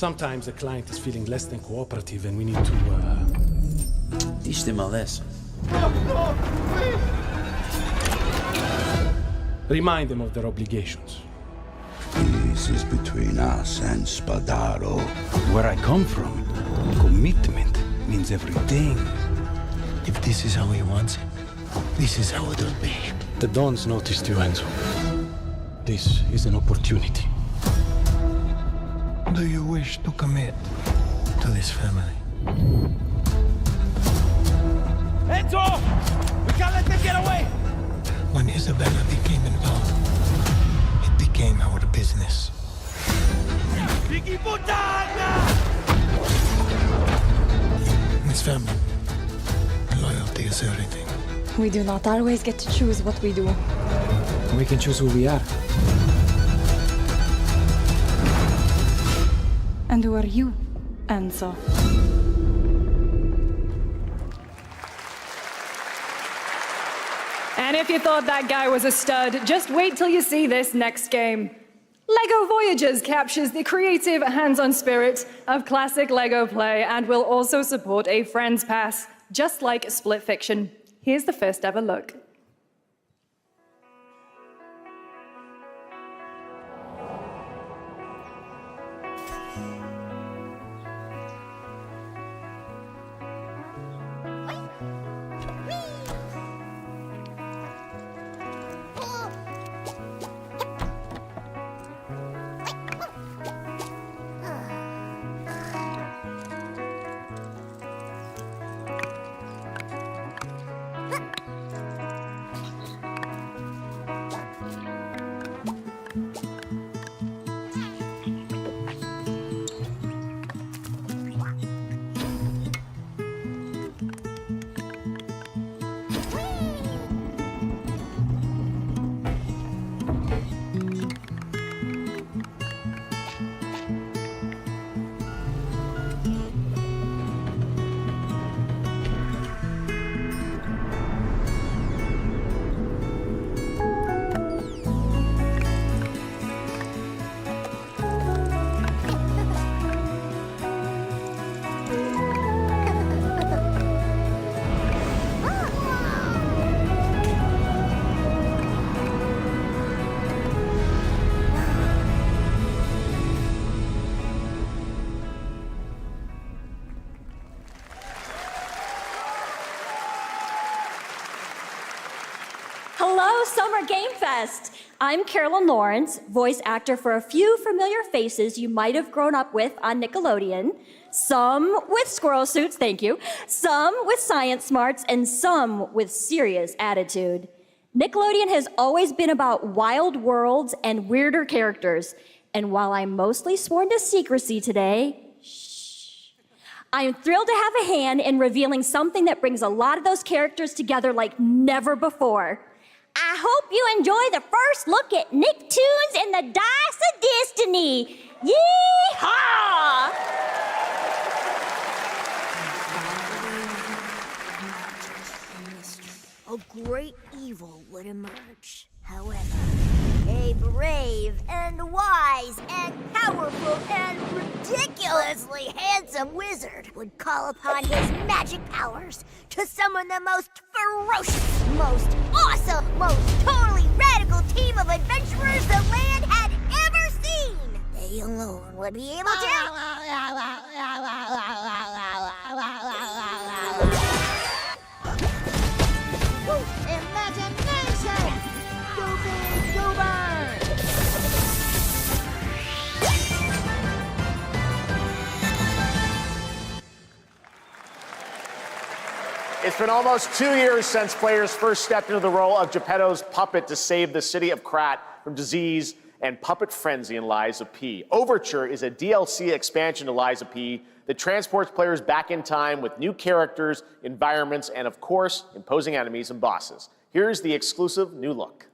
Sometimes the client is feeling less than cooperative and we need to, teach them a lesson. Remind them of their obligations. This is between us and Spadaro. Where I come from, commitment means everything. If this is how he wants it, this is how it'll be. The Dons noticed you, Enzo. This is an opportunity. Do you wish to commit to this family? Enzo! We can't let them get away! When Isabella became involved, it became our business. Piggy Putana! This family, loyalty is everything. We do not always get to choose what we do. We can choose who we are. And who are you, Enzo? And if you thought that guy was a stud, just wait till you see this next game. LEGO Voyagers captures the creative, hands-on spirit of classic LEGO play and will also support a Friends Pass, just like Split Fiction. Here's the first ever look. Hello, Summer Game Fest! I'm Carolyn Lawrence, voice actor for a few familiar faces you might have grown up with on Nickelodeon. Some with squirrel suits, thank you. Some with science smarts, and some with serious attitude. Nickelodeon has always been about wild worlds and weirder characters. And while I'm mostly sworn to secrecy today, I'm thrilled to have a hand in revealing something that brings a lot of those characters together like never before. I hope you enjoy the first look at Nicktoons and the Dice of Destiny. Yee-haw! A great evil would emerge. However, a brave and wise and powerful and ridiculously handsome wizard would call upon his magic powers to summon the most ferocious, most awesome, most totally radical team of adventurers the land had ever seen. They alone would be able to... Imagination! Go big, go burn! It's been almost 2 years since players first stepped into the role of Geppetto's puppet to save the city of Krat from disease and puppet frenzy in Lies of P. Overture is a DLC expansion to Lies of P that transports players back in time with new characters, environments, and of course, imposing enemies and bosses. Here's the exclusive new look.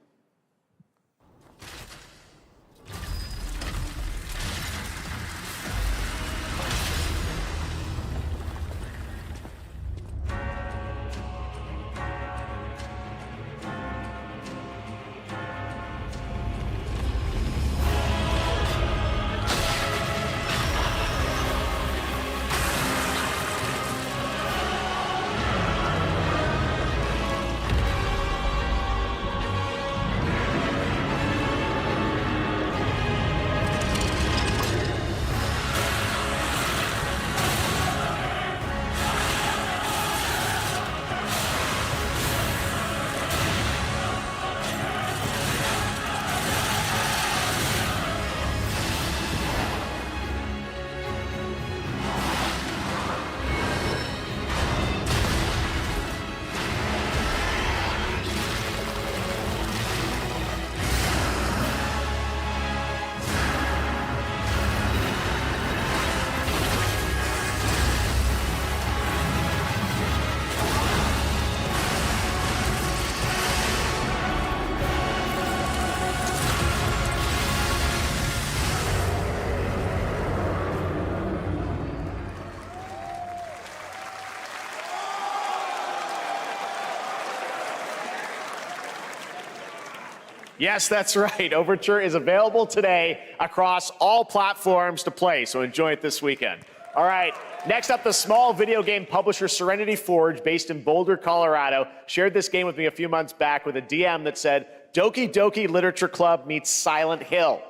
Yes, that's right. Overture is available today across all platforms to play, so enjoy it this weekend. All right, next up, the small video game publisher Serenity Forge, based in Boulder, Colorado, shared this game with me a few months back with a DM that said, Doki Doki Literature Club meets Silent Hill.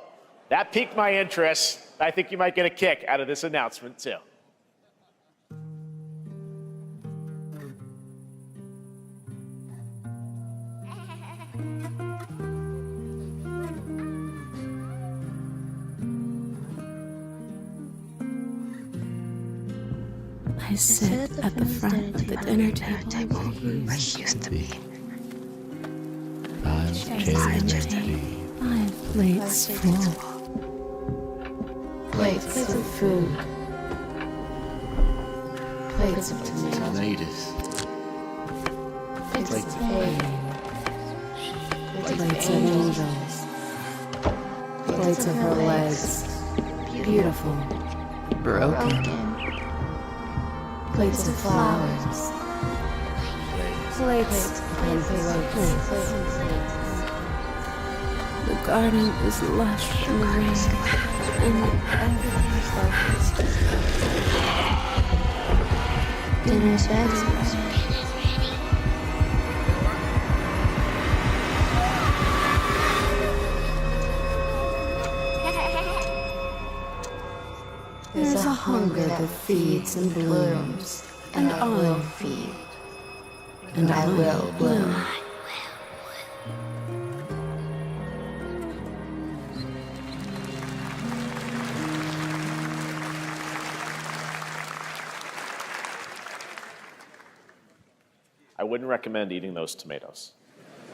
That piqued my interest. I think you might get a kick out of this announcement, too. I sit at the front of the dinner table I used to be. 5 plates full. Plates of food. Plates of tomatoes. Plates of egg. Plates of angels. Plates of her legs. Beautiful. Broken. Plates of flowers. Plates and plates. The garden is lush and green, and everything's focused. Dinner's ready. There's a hunger that feeds and blooms, and I will feed, and I will bloom. I wouldn't recommend eating those tomatoes.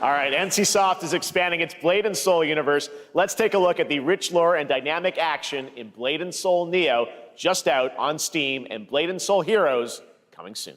All right, NCSoft is expanding its Blade and Soul universe. Let's take a look at the rich lore and dynamic action in Blade and Soul Neo, just out on Steam, and Blade and Soul Heroes coming soon.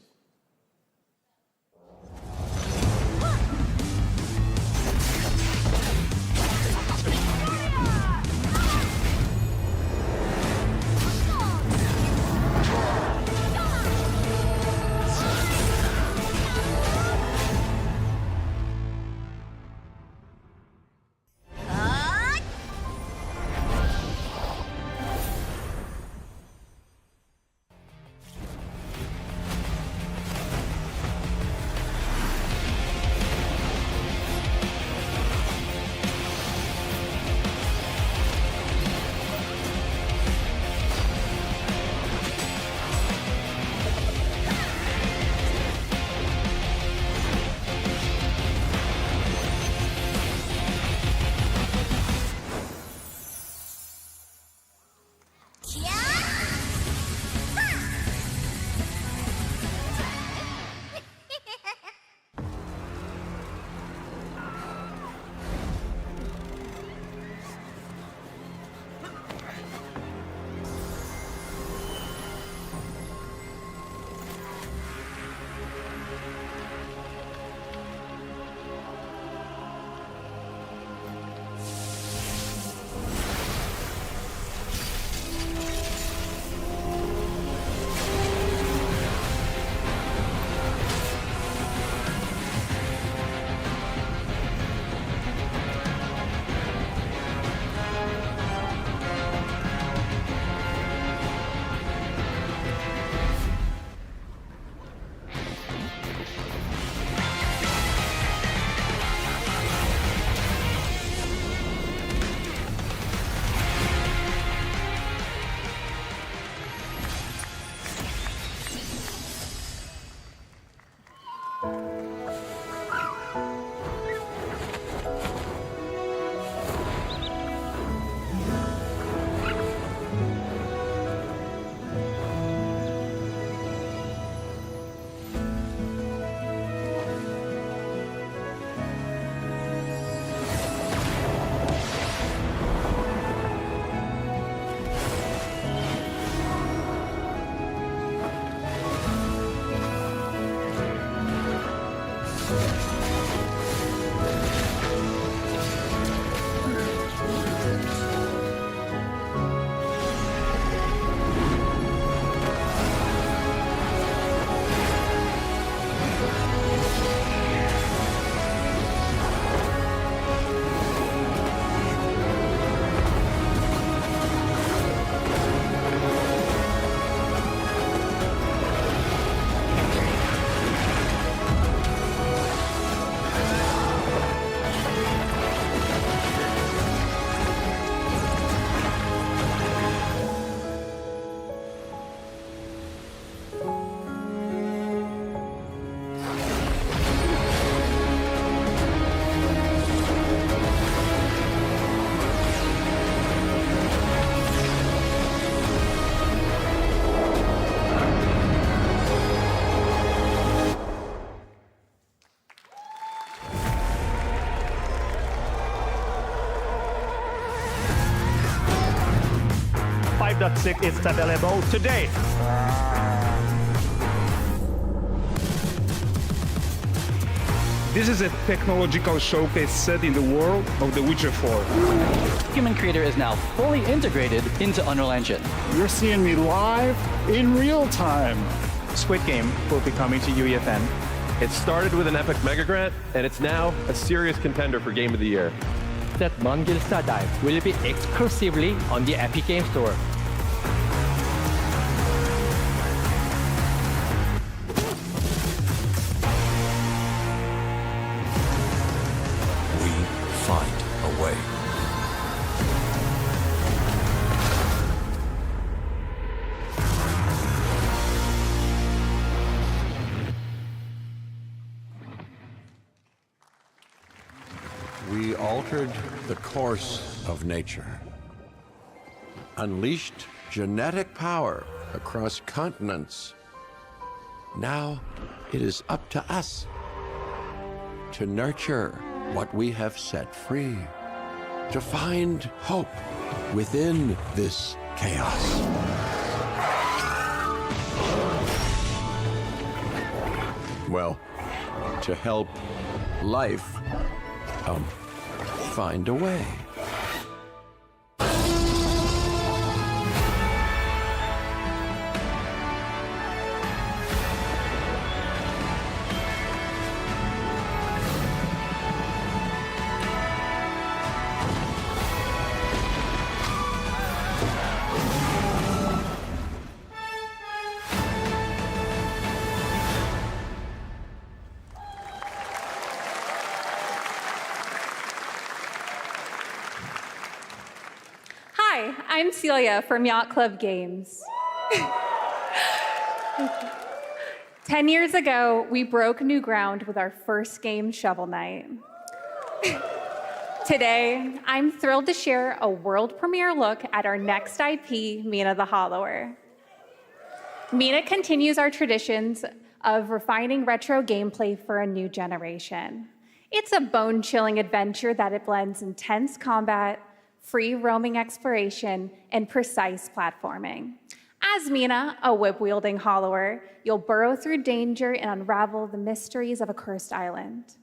5.6 is available today. This is a technological showcase set in the world of The Witcher 4. Human Creator is now fully integrated into Unreal Engine. You're seeing me live in real time. Squid Game will be coming to UEFN. It started with an epic mega grant, and it's now a serious contender for Game of the Year. That Mongil Dive will be exclusively on the Epic Game Store. We find a way. We altered the course of nature, unleashed genetic power across continents. Now it is up to us to nurture what we have set free, to find hope within this chaos. Well, to help life find a way. Hi, I'm Celia from Yacht Club Games. 10 years ago, we broke new ground with our first game, Shovel Knight. Today, I'm thrilled to share a world premiere look at our next IP, Mina the Hollower. Mina continues our traditions of refining retro gameplay for a new generation. It's a bone-chilling adventure that it blends intense combat, free roaming exploration, and precise platforming. As Mina, a whip-wielding hollower, you'll burrow through danger and unravel the mysteries of a cursed island.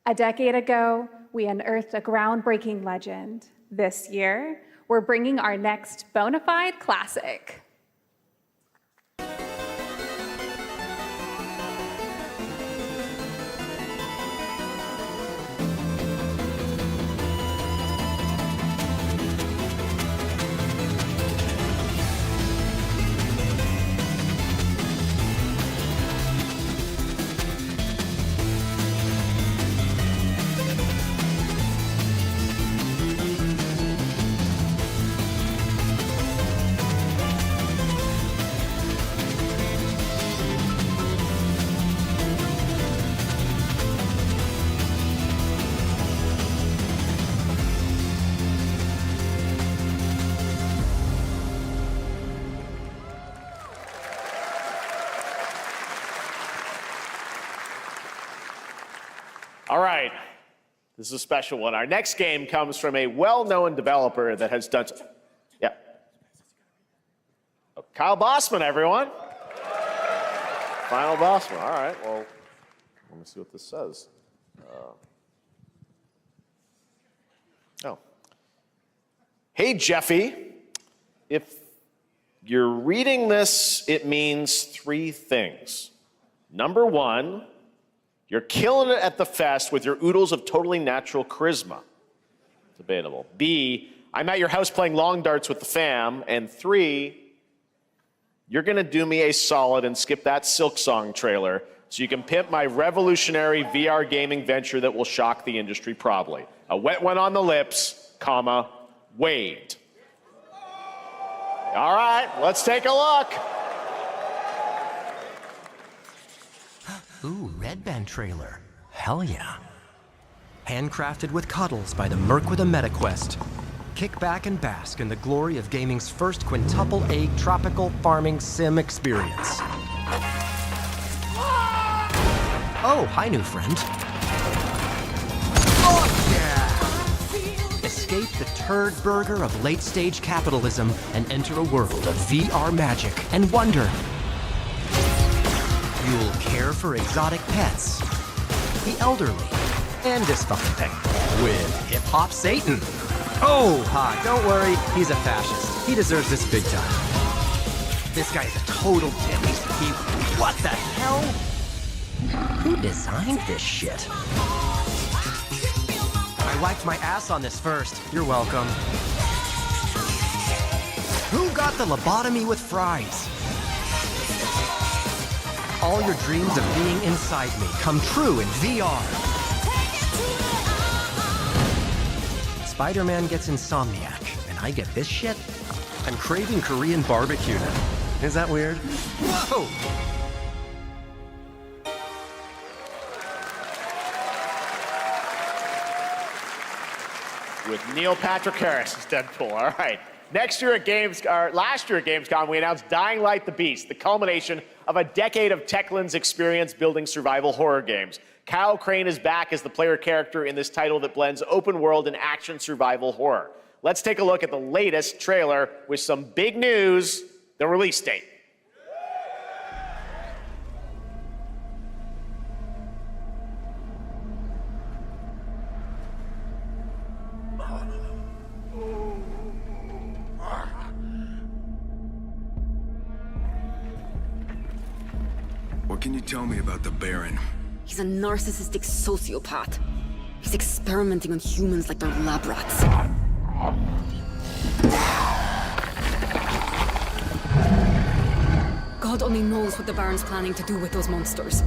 A decade ago, we unearthed a groundbreaking legend. This year, we're bringing our next bona fide classic. All right, this is a special one. Our next game comes from a well-known developer that has done... Yeah. Oh, Kyle Bossman, everyone. Final Bossman, all right. Well, let me see what this says. Oh. Hey, Jeffy. If you're reading this, it means three things. Number one, you're killing it at the fest with your oodles of totally natural charisma. Debatable. B, I'm at your house playing long darts with the fam. And three, you're gonna do me a solid and skip that Silk Song trailer so you can pimp my revolutionary VR gaming venture that will shock the industry probably. A wet one on the lips, comma, Wade. All right, let's take a look. Ooh, Red Band trailer. Hell yeah. Handcrafted with cuddles by the Merc with a MetaQuest. Kick back and bask in the glory of gaming's first quintuple A tropical farming sim experience. Oh, hi, new friend. Oh, yeah! escape the turd burger of late-stage capitalism and enter a world of VR magic and wonder. You'll care for exotic pets, the elderly, and dysfunction with hip-hop Satan. Oh, don't worry, he's a fascist. He deserves this big time. This guy's a total dick. What the hell? Who designed this shit? I wiped my ass on this first. You're welcome. Who got the lobotomy with fries? All your dreams of being inside me come true in VR. Spider-Man gets Insomniac, and I get this shit? I'm craving Korean barbecue now. Is that weird? Whoa! With Neil Patrick Harris as Deadpool. All right. Last year at Gamescom, we announced Dying Light the Beast, the culmination of a decade of Techland's experience building survival horror games. Kyle Crane is back as the player character in this title that blends open world and action survival horror. Let's take a look at the latest trailer with some big news, the release date. What can you tell me about the Baron? He's a narcissistic sociopath. He's experimenting on humans like they're lab rats. God only knows what the Baron's planning to do with those monsters.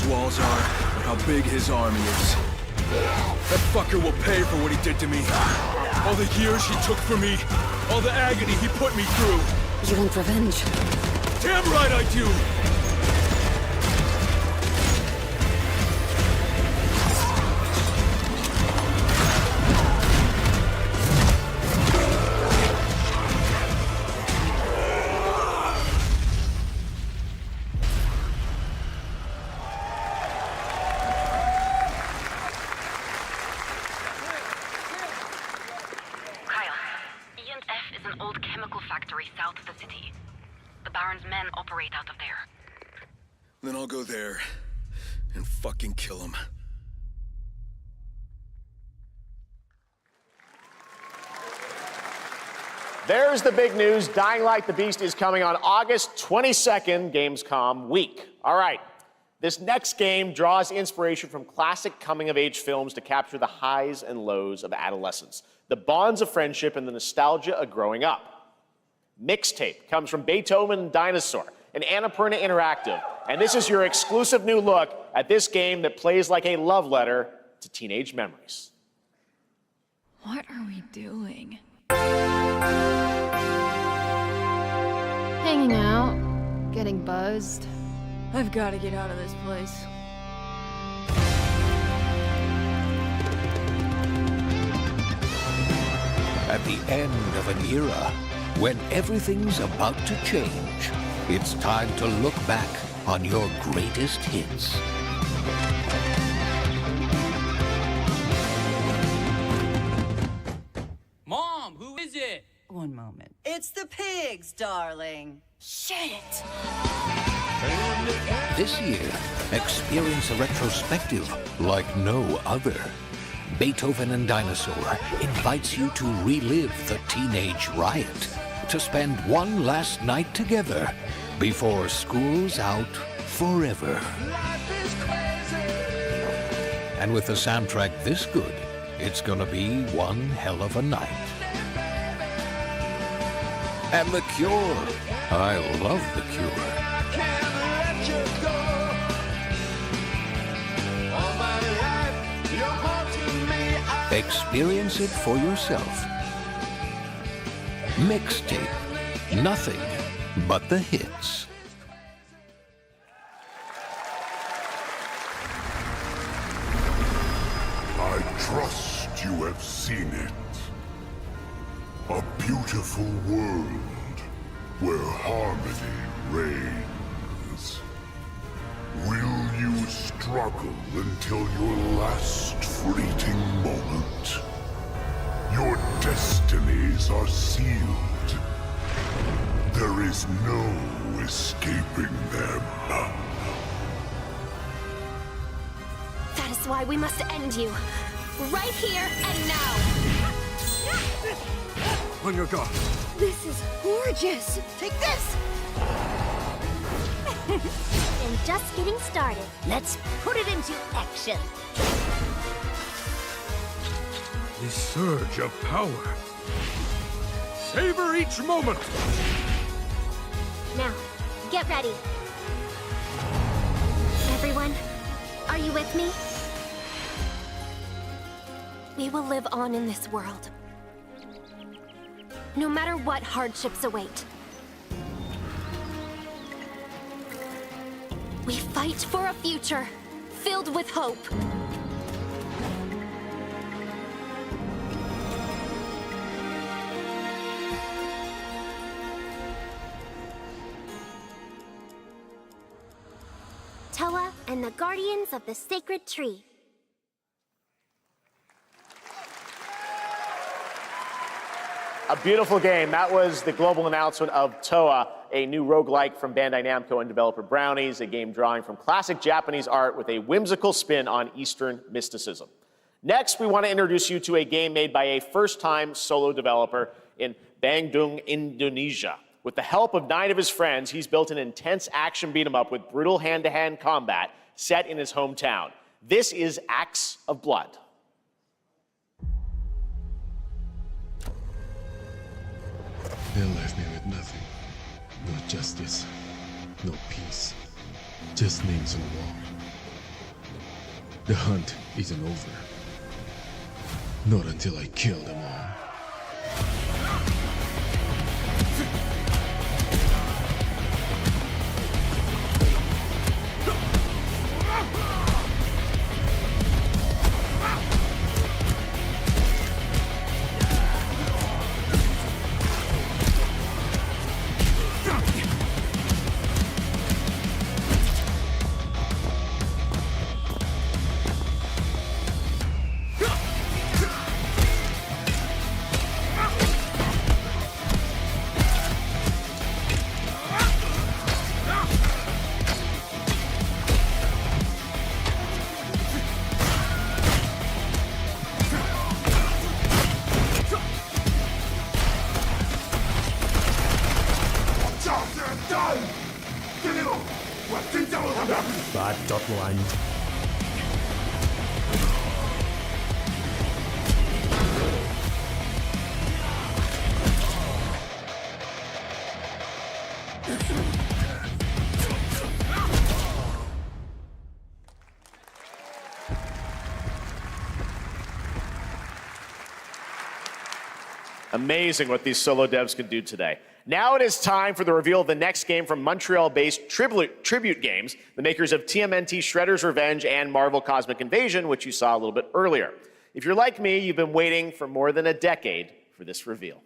Walls are, or how big his army is. That fucker will pay for what he did to me. All the years he took from me, all the agony he put me through. You want revenge? Damn right I do! Then I'll go there and fucking kill him. There's the big news. Dying Light the Beast is coming on August 22nd, Gamescom week. All right. This next game draws inspiration from classic coming-of-age films to capture the highs and lows of adolescence, the bonds of friendship, and the nostalgia of growing up. Mixtape comes from Beethoven and Dinosaur, and Annapurna Interactive. And this is your exclusive new look at this game that plays like a love letter to teenage memories. What are we doing? Hanging out, getting buzzed. I've got to get out of this place. At the end of an era, when everything's about to change, it's time to look back on your greatest hits. Mom, who is it? One moment. It's the pigs, darling. Shit! This year, experience a retrospective like no other. Beethoven and Dinosaur invites you to relive the teenage riot, to spend one last night together before school's out forever. And with a soundtrack this good, it's gonna be one hell of a night. And The Cure. I love The Cure. Experience it for yourself. Mixtape. Nothing but the hits. I trust you have seen it. A beautiful world where harmony reigns. Will you struggle until your last fleeting moment? Your destinies are sealed. There is no escaping them. That is why we must end you. Right here and now. On your guard. This is gorgeous. Take this. And just getting started. Let's put it into action. The surge of power. Savor each moment. Now, get ready. Everyone, are you with me? We will live on in this world. No matter what hardships await. We fight for a future filled with hope. Toa and the Guardians of the Sacred Tree. A beautiful game. That was the global announcement of Toa, a new roguelike from Bandai Namco and developer Brownies, a game drawing from classic Japanese art with a whimsical spin on Eastern mysticism. Next, we want to introduce you to a game made by a first-time solo developer in Bandung, Indonesia. With the help of 9 of his friends, he's built an intense action beat-em-up with brutal hand-to-hand combat set in his hometown. This is Acts of Blood. They left me with nothing. No justice, no peace, just names on the wall. The hunt isn't over. Not until I kill them all. Bad dot line. Amazing what these solo devs can do today. Now it is time for the reveal of the next game from Montreal-based Tribute Games, the makers of TMNT Shredder's Revenge and Marvel Cosmic Invasion, which you saw a little bit earlier. If you're like me, you've been waiting for more than a decade for this reveal.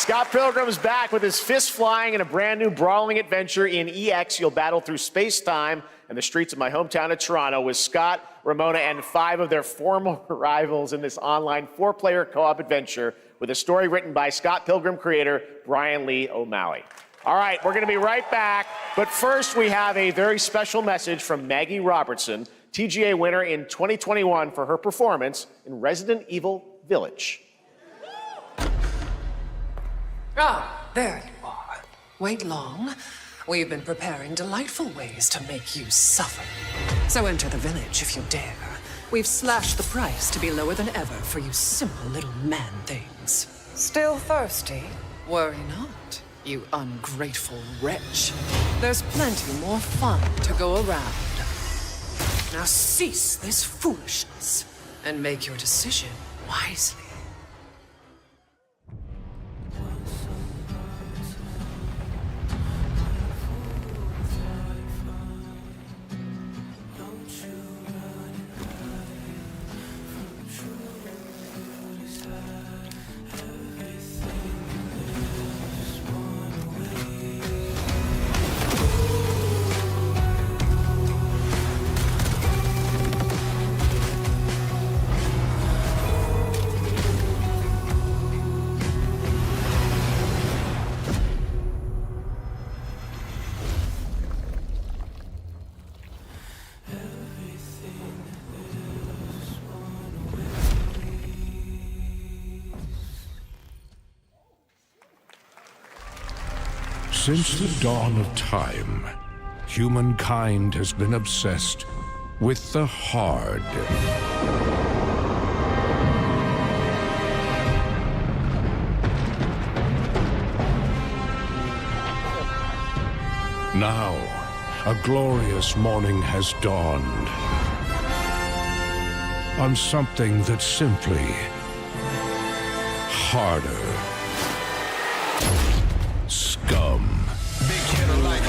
Scott Pilgrim's back with his fists flying in a brand new brawling adventure in EX. You'll battle through space-time and the streets of my hometown of Toronto with Scott, Ramona, and 5 of their former rivals in this online 4-player co-op adventure with a story written by Scott Pilgrim creator Brian Lee O'Malley. All right, we're going to be right back, but first we have a very special message from Maggie Robertson, TGA winner in 2021 for her performance in Resident Evil Village. Ah, there you are. Wait long. We've been preparing delightful ways to make you suffer. So enter the village if you dare. We've slashed the price to be lower than ever for you simple little man things. Still thirsty? Worry not, you ungrateful wretch. There's plenty more fun to go around. Now cease this foolishness and make your decision wisely. Since the dawn of time, humankind has been obsessed with the hard. Now, a glorious morning has dawned on something that's simply harder. Scum. Big hitter like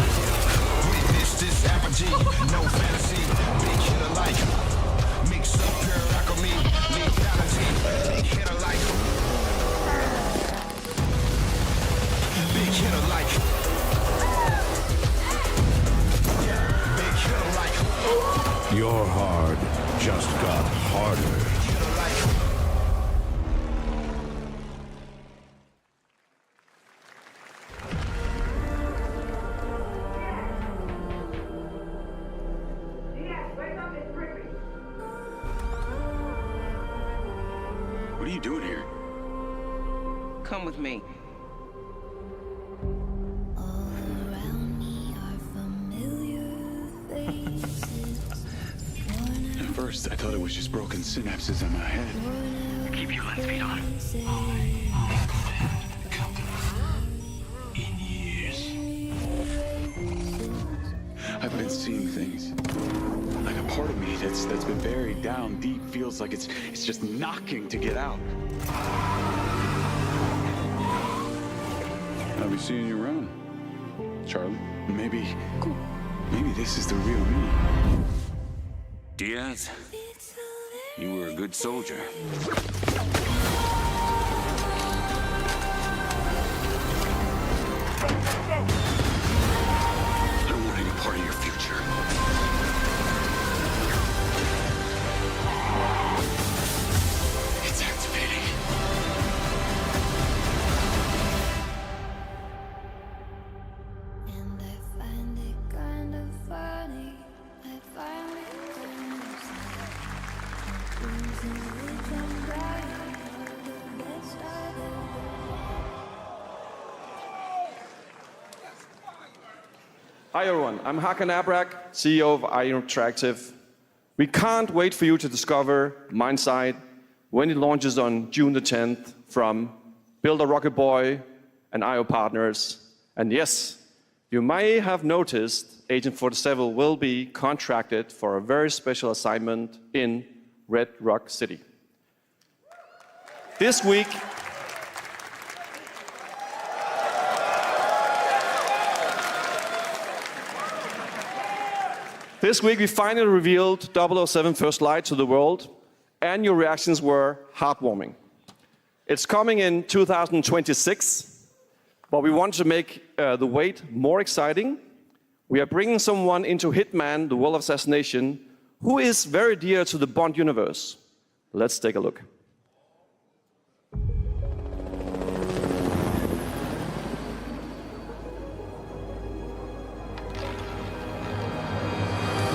witness this apogee, no fantasy. Big hitter like mix up pure alchemy, lethality. Big hitter like big hitter like big hitter like Your hard just got harder. What are you doing here? Come with me. At first, I thought it was just broken synapses in my head. Keep your lens feet on. In years. I've been seeing things. Like a part of me that's been buried down deep feels like it's just knocking to get out. I'll be seeing you around, Charlie. Maybe this is the real me. Diaz, you were a good soldier. I don't want any part of your future. It's activating. Hi everyone, I'm Hakan Abrak, CEO of Interactive. We can't wait for you to discover Mindside when it launches on June the 10th from Builder Rocket Boy and IO partners. And yes, you may have noticed Agent 47 will be contracted for a very special assignment in Red Rock City. This week, we finally revealed 007 First Light to the world, and your reactions were heartwarming. It's coming in 2026, But we want to make the wait more exciting. We are bringing someone into Hitman, the World of Assassination, who is very dear to the Bond universe. Let's take a look.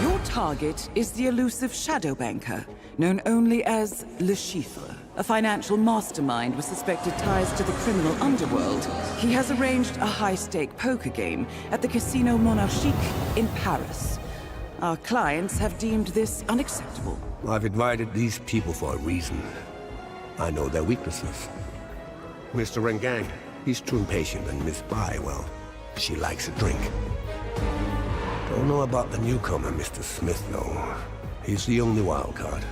Your target is the elusive shadow banker, known only as Le Chiffre, a financial mastermind with suspected ties to the criminal underworld. He has arranged a high-stake poker game at the Casino Monarchique in Paris. Our clients have deemed this unacceptable. I've invited these people for a reason. I know their weaknesses. Mr. Rengang, he's too impatient, and Miss Bai, well, she likes a drink. Don't know about the newcomer, Mr. Smith, though. He's the only wild card.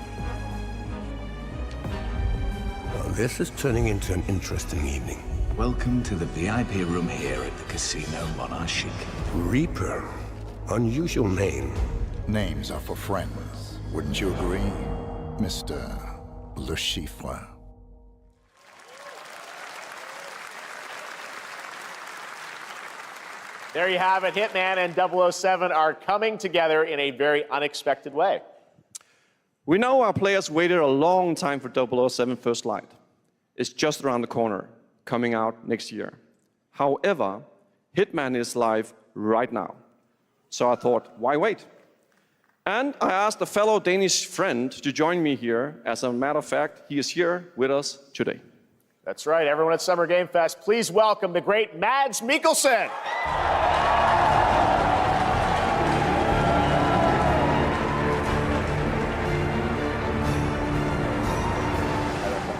Well, this is turning into an interesting evening. Welcome to the VIP room here at the Casino Monarchique. Reaper. Unusual name. Names are for friends. Wouldn't you agree, Mr. Le Chiffre? There you have it. Hitman and 007 are coming together in a very unexpected way. We know our players waited a long time for 007 First Light. It's just around the corner, coming out next year. However, Hitman is live right now. So I thought, why wait? And I asked a fellow Danish friend to join me here. As a matter of fact, he is here with us today. That's right. Everyone at Summer Game Fest, please welcome the great Mads Mikkelsen.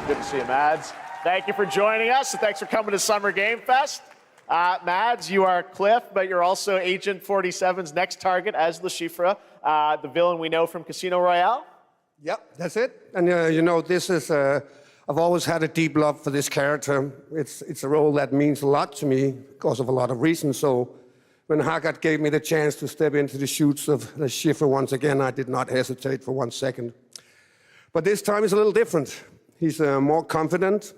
Good to see you, Mads. Thank you for joining us, and thanks for coming to Summer Game Fest. Mads, you are Cliff, but you're also Agent 47's next target as Le Chiffre, the villain we know from Casino Royale. Yep, that's it. And you know, this is, I've always had a deep love for this character. It's a role that means a lot to me because of a lot of reasons. So when Haggard gave me the chance to step into the shoes of Le Chiffre once again, I did not hesitate for 1 second. But this time is a little different. He's more confident.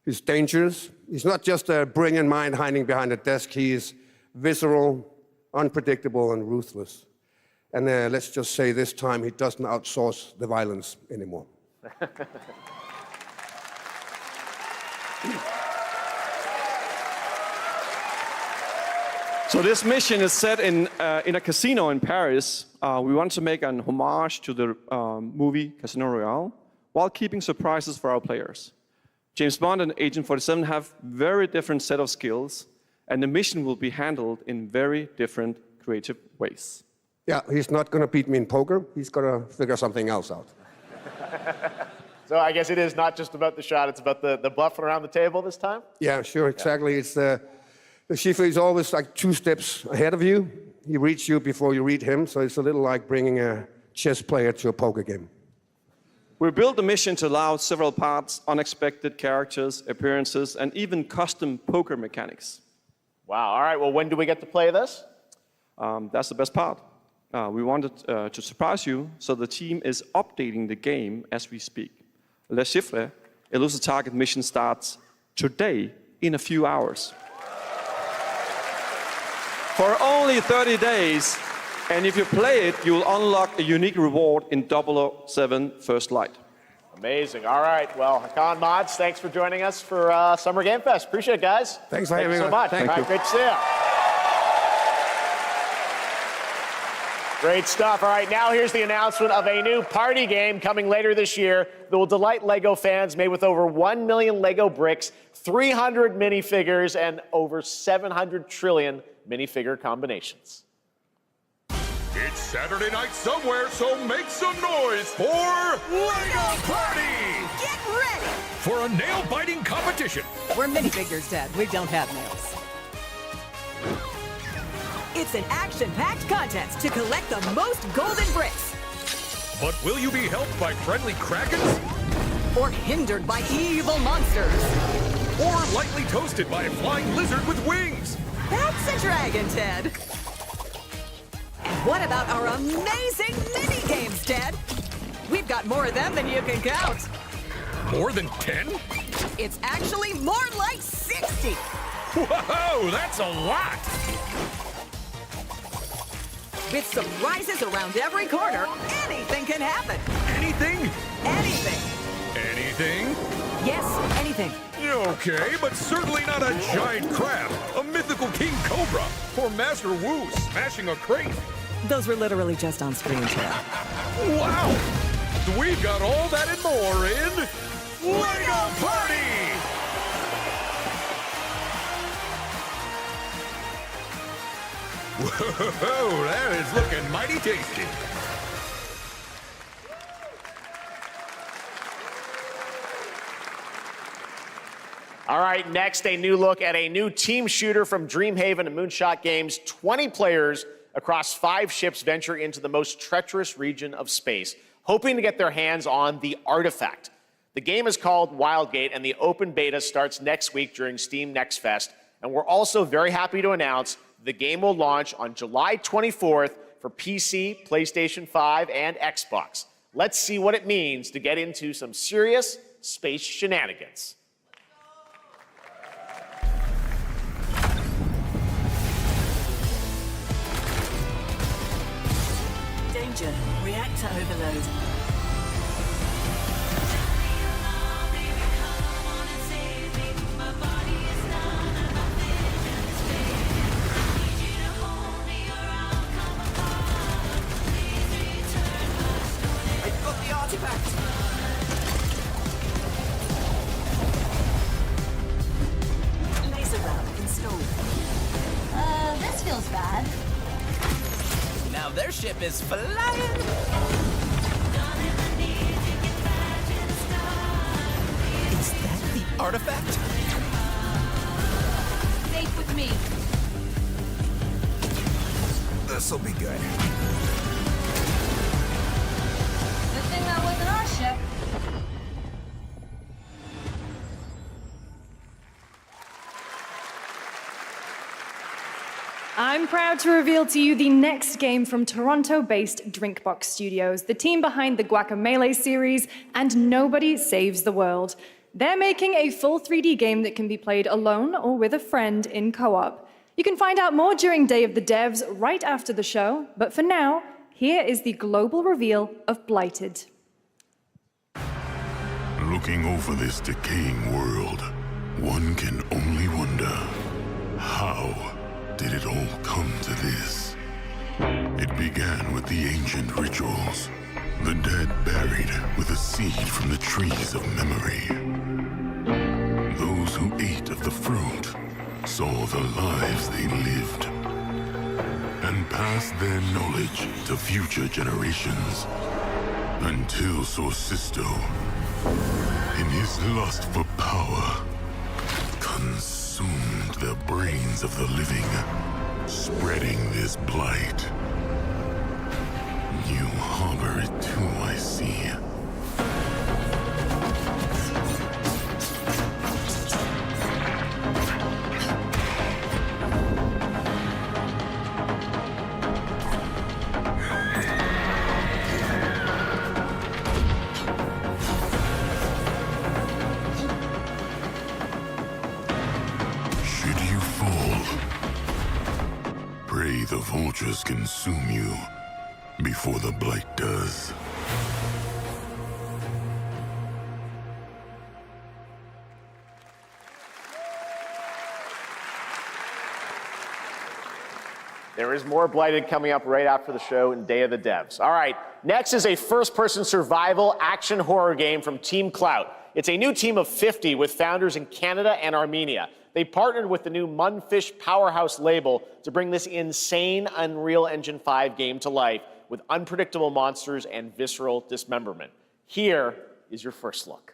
He's dangerous. He's not just a brilliant mind hiding behind a desk. He is visceral, unpredictable, and ruthless. And let's just say this time he doesn't outsource the violence anymore. So this mission is set in a casino in Paris. We want to make an homage to the movie Casino Royale while keeping surprises for our players. James Bond and Agent 47 have very different set of skills, and the mission will be handled in very different creative ways. Yeah, he's not going to beat me in poker. He's going to figure something else out. So I guess it is not just about the shot, it's about the bluffing around the table this time? Yeah, sure, exactly. It's the Chiffre is always like 2 steps ahead of you. He reads you before you read him, so it's a little like bringing a chess player to a poker game. We built the mission to allow several parts, unexpected characters, appearances, and even custom poker mechanics. Wow, all right, well, when do we get to play this? That's the best part. We wanted to surprise you, so the team is updating the game as we speak. Le Chiffre, Elusive Target mission starts today in a few hours. For only 30 days, and if you play it, you will unlock a unique reward in 007 First Light. Amazing. All right. Well, Hakan, Mads, thanks for joining us for Summer Game Fest. Appreciate it, guys. Thanks for having me. So much. Thank you. Great to see you. Great stuff. All right, now here's the announcement of a new party game coming later this year that will delight LEGO fans, made with over 1 million LEGO bricks, 300 minifigures, and over 700 trillion minifigure combinations. It's Saturday night somewhere, so make some noise for LEGO Party! Get ready For a nail-biting competition. We're minifigures, Dad. We don't have nails. It's an action-packed contest to collect the most golden bricks. But will you be helped by friendly krakens? Or hindered by evil monsters. Or lightly toasted by a flying lizard with wings? That's a dragon, Ted. And what about our amazing mini-games, Ted? We've got more of them than you can count. More than 10? It's actually more like 60. Whoa, that's a lot! With surprises around every corner, anything can happen. Anything? Anything. Anything? Yes, anything. Okay, but certainly not a giant crab, a mythical king cobra, or Master Wu smashing a crate. Those were literally just on screen, Ted. Wow! We've got all that and more in LEGO Party! Whoa, that is looking mighty tasty. All right, next, a new look at a new team shooter from Dreamhaven and Moonshot Games. 20 players across 5 ships venture into the most treacherous region of space, hoping to get their hands on the artifact. The game is called Wildgate, and the open beta starts next week during Steam Next Fest. And we're also very happy to announce the game will launch on July 24th for PC, PlayStation 5, and Xbox. Let's see what it means to get into some serious space shenanigans. Danger. Reactor overload. I've got the artifact. Laser round installed. This feels bad. Now their ship is flying! Is that the artifact? Safe with me. This'll be good. Good thing that wasn't our ship. I'm proud to reveal to you the next game from Toronto-based Drinkbox Studios, the team behind the Guacamelee series and Nobody Saves the World. They're making a full 3D game that can be played alone or with a friend in co-op. You can find out more during Day of the Devs right after the show, but for now, here is the global reveal of Blighted. Looking over this decaying world, one can only wonder, how did it all come to this? It began with the ancient rituals, the dead buried with a seed from the trees of memory. Those who ate of the fruit saw the lives they lived and passed their knowledge to future generations until Sorcisto, in his lust for power, consumed the brains of the living, spreading this blight. You harbor it too, I see. Pray the vultures consume you before the blight does. There is more Blighted coming up right after the show in Day of the Devs. All right, next is a first-person survival action horror game from Team Clout. It's a new team of 50 with founders in Canada and Armenia. They partnered with the new Munfish Powerhouse label to bring this insane Unreal Engine 5 game to life with unpredictable monsters and visceral dismemberment. Here is your first look.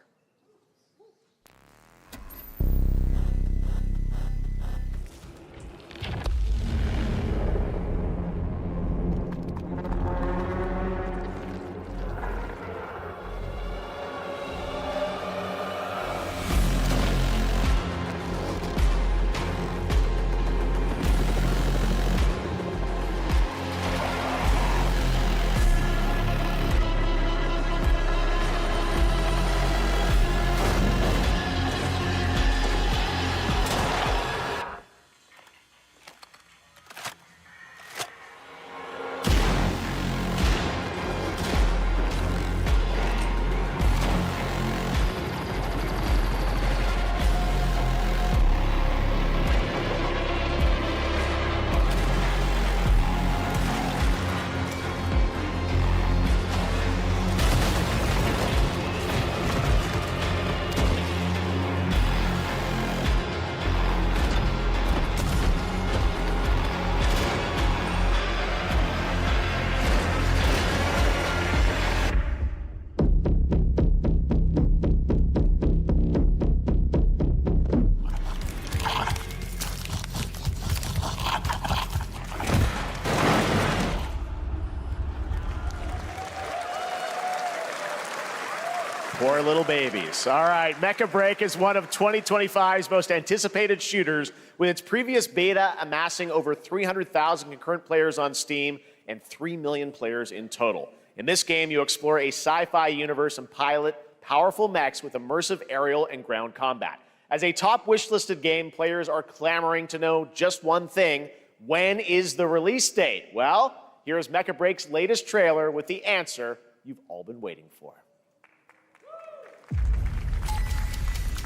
Poor little babies. All right, Mecha Break is one of 2025's most anticipated shooters, with its previous beta amassing over 300,000 concurrent players on Steam and 3 million players in total. In this game, you explore a sci-fi universe and pilot powerful mechs with immersive aerial and ground combat. As a top wishlisted game, players are clamoring to know just one thing: when is the release date? Well, here's Mecha Break's latest trailer with the answer you've all been waiting for.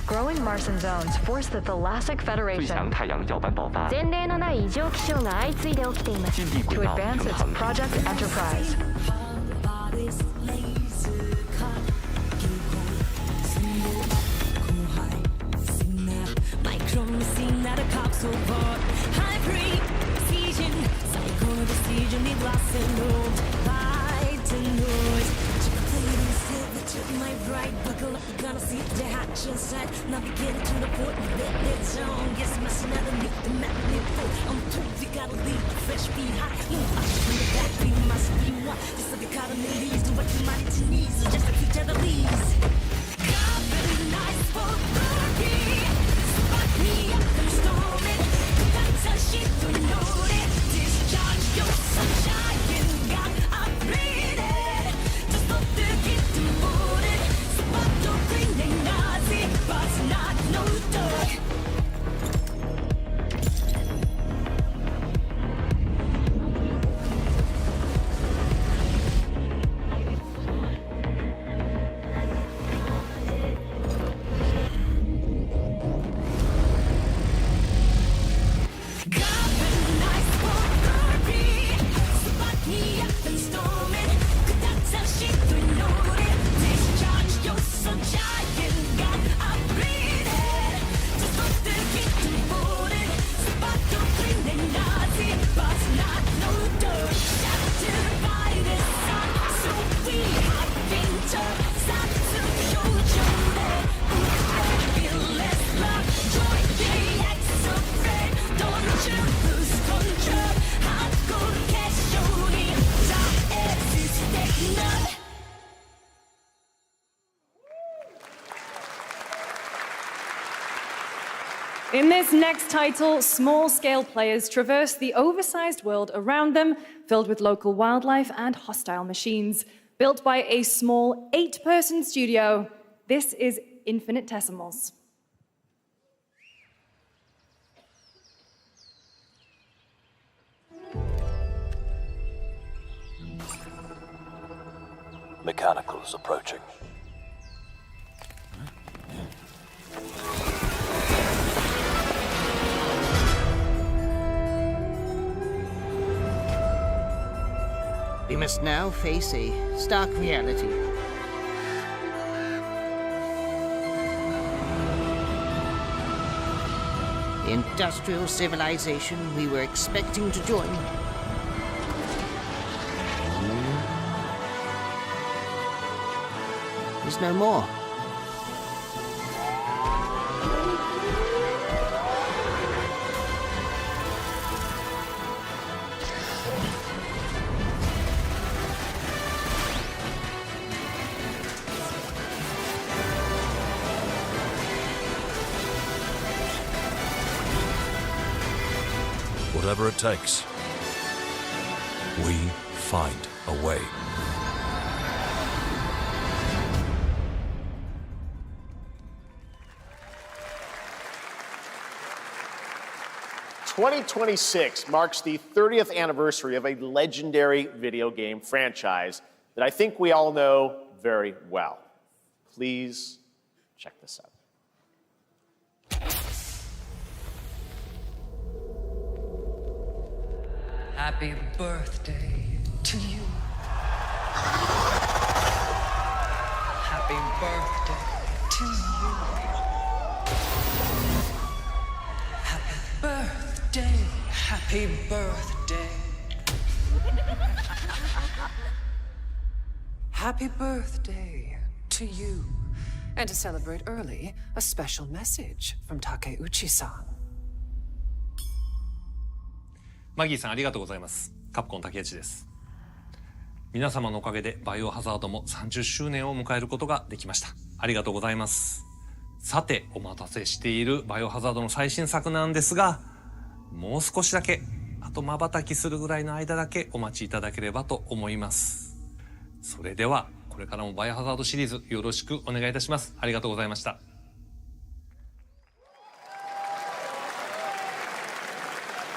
Growing Martian zones force the Thalassic Federation to advance its Project Enterprise. My right, buckle up, you're gonna see the hatch inside. Navigating to the port, it's on. Yes, my snap, meet the map, I'm told you gotta leave fresh feet high. Up from the back, we must be one. Just like a cotton leaves, do what you might to knees, just like each other leaves. God, very nice for glory. Spot me up and storm it. That's a shit to know it. Discharge your sunshine, God, I'm bleeding. Just look to get to morning. Spot your green and Nazi, but not no dog. In this next title, small-scale players traverse the oversized world around them, filled with local wildlife and hostile machines. Built by a small 8-person studio, this is Infinitesimals. Mechanicals approaching. We must now face a stark reality. The industrial civilization we were expecting to join is no more. Whatever it takes, we find a way. "2026 marks the 30th anniversary of a legendary video game franchise that I think we all know very well. Please check this out. Happy birthday to you. Happy birthday to you. Happy birthday. Happy birthday. Happy birthday to you. And to celebrate early, a special message from Takeuchi-san. マギーさんありがとうございます。カプコン竹内です。皆様のおかげでバイオハザードも30周年を迎えることができました。ありがとうございます。さて、お待たせしているバイオハザードの最新作なんですが、もう少しだけ、あと瞬きするぐらいの間だけお待ちいただければと思います。それでは、これからもバイオハザードシリーズよろしくお願いいたします。ありがとうございました。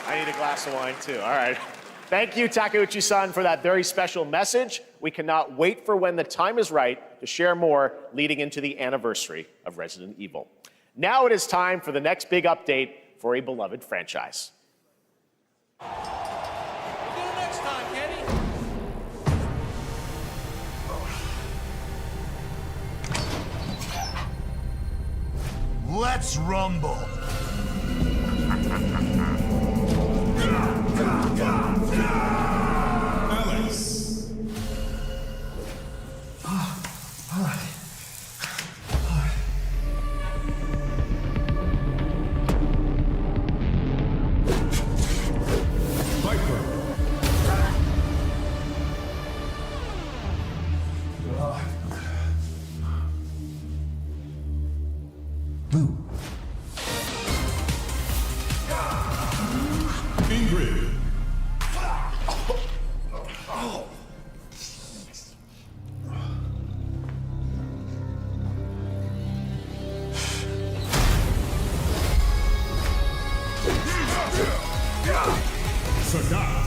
I need a glass of wine too. All right. Thank you, Takeuchi-san, for that very special message. We cannot wait for when the time is right to share more leading into the anniversary of Resident Evil. Now it is time for the next big update for a beloved franchise. Let's rumble. Alex. Viper. Blue. Ingrid. Sagat.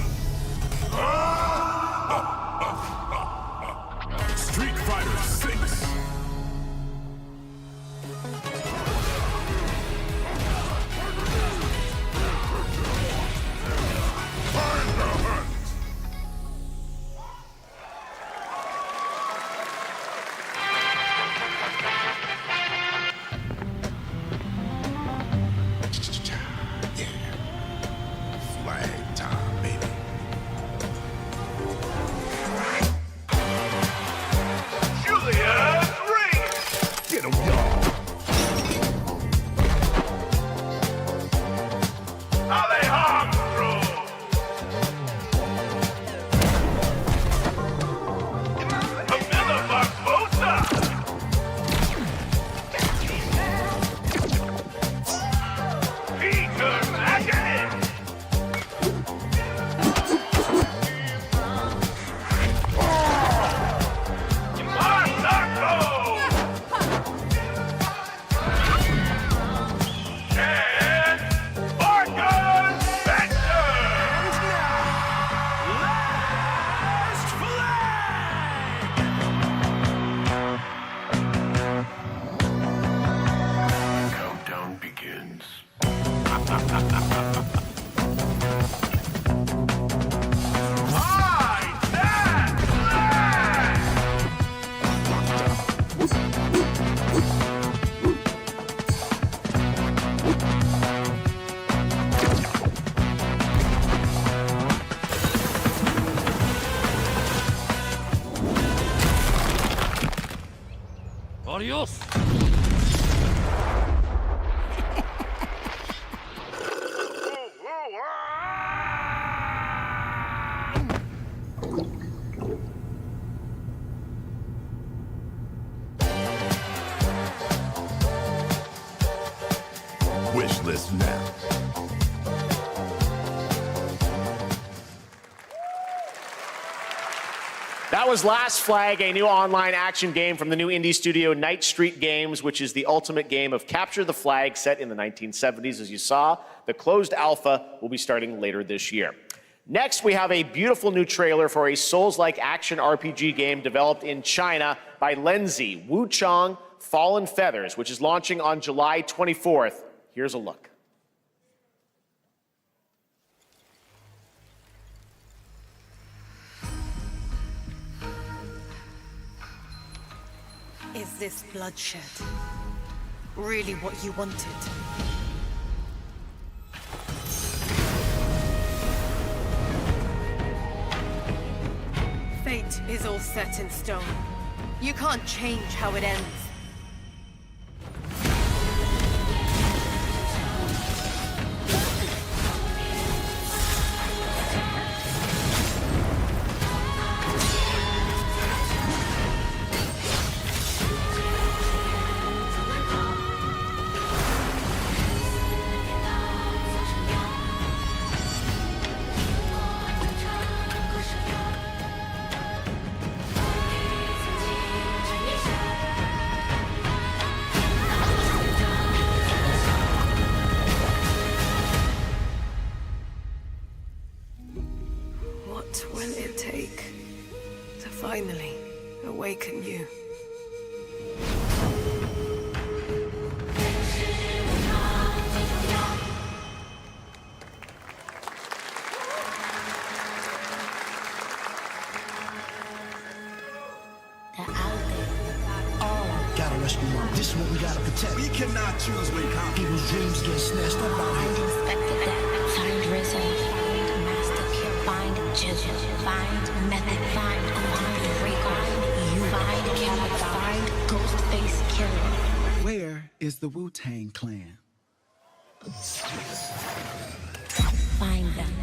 Street Fighter 6. Flag time, baby. Julia's ring. Get him, y'all. Alejandro. Camilla Barbosa. Peter Magnet. Countdown begins. Adios! Wish list now. That was Last Flag, a new online action game from the new indie studio Night Street Games, which is the ultimate game of capture the flag set in the 1970s. As you saw, the closed alpha will be starting later this year. Next, we have a beautiful new trailer for a Souls-like action RPG game developed in China by Lenzi, Wuchang Fallen Feathers, which is launching on July 24th. Here's a look. Is this bloodshed really what you wanted? Fate is all set in stone. You can't change how it ends. finally awaken you. Gotta rescue them. This is what we gotta protect. We cannot choose when people's dreams get snatched up out here. Find Inspector Death, find Rizzo, find Master Kill, find Jizzle, find Method, find Rico, you find Calico, find Ghostface Killer. Where is the Wu-Tang Clan? Find them.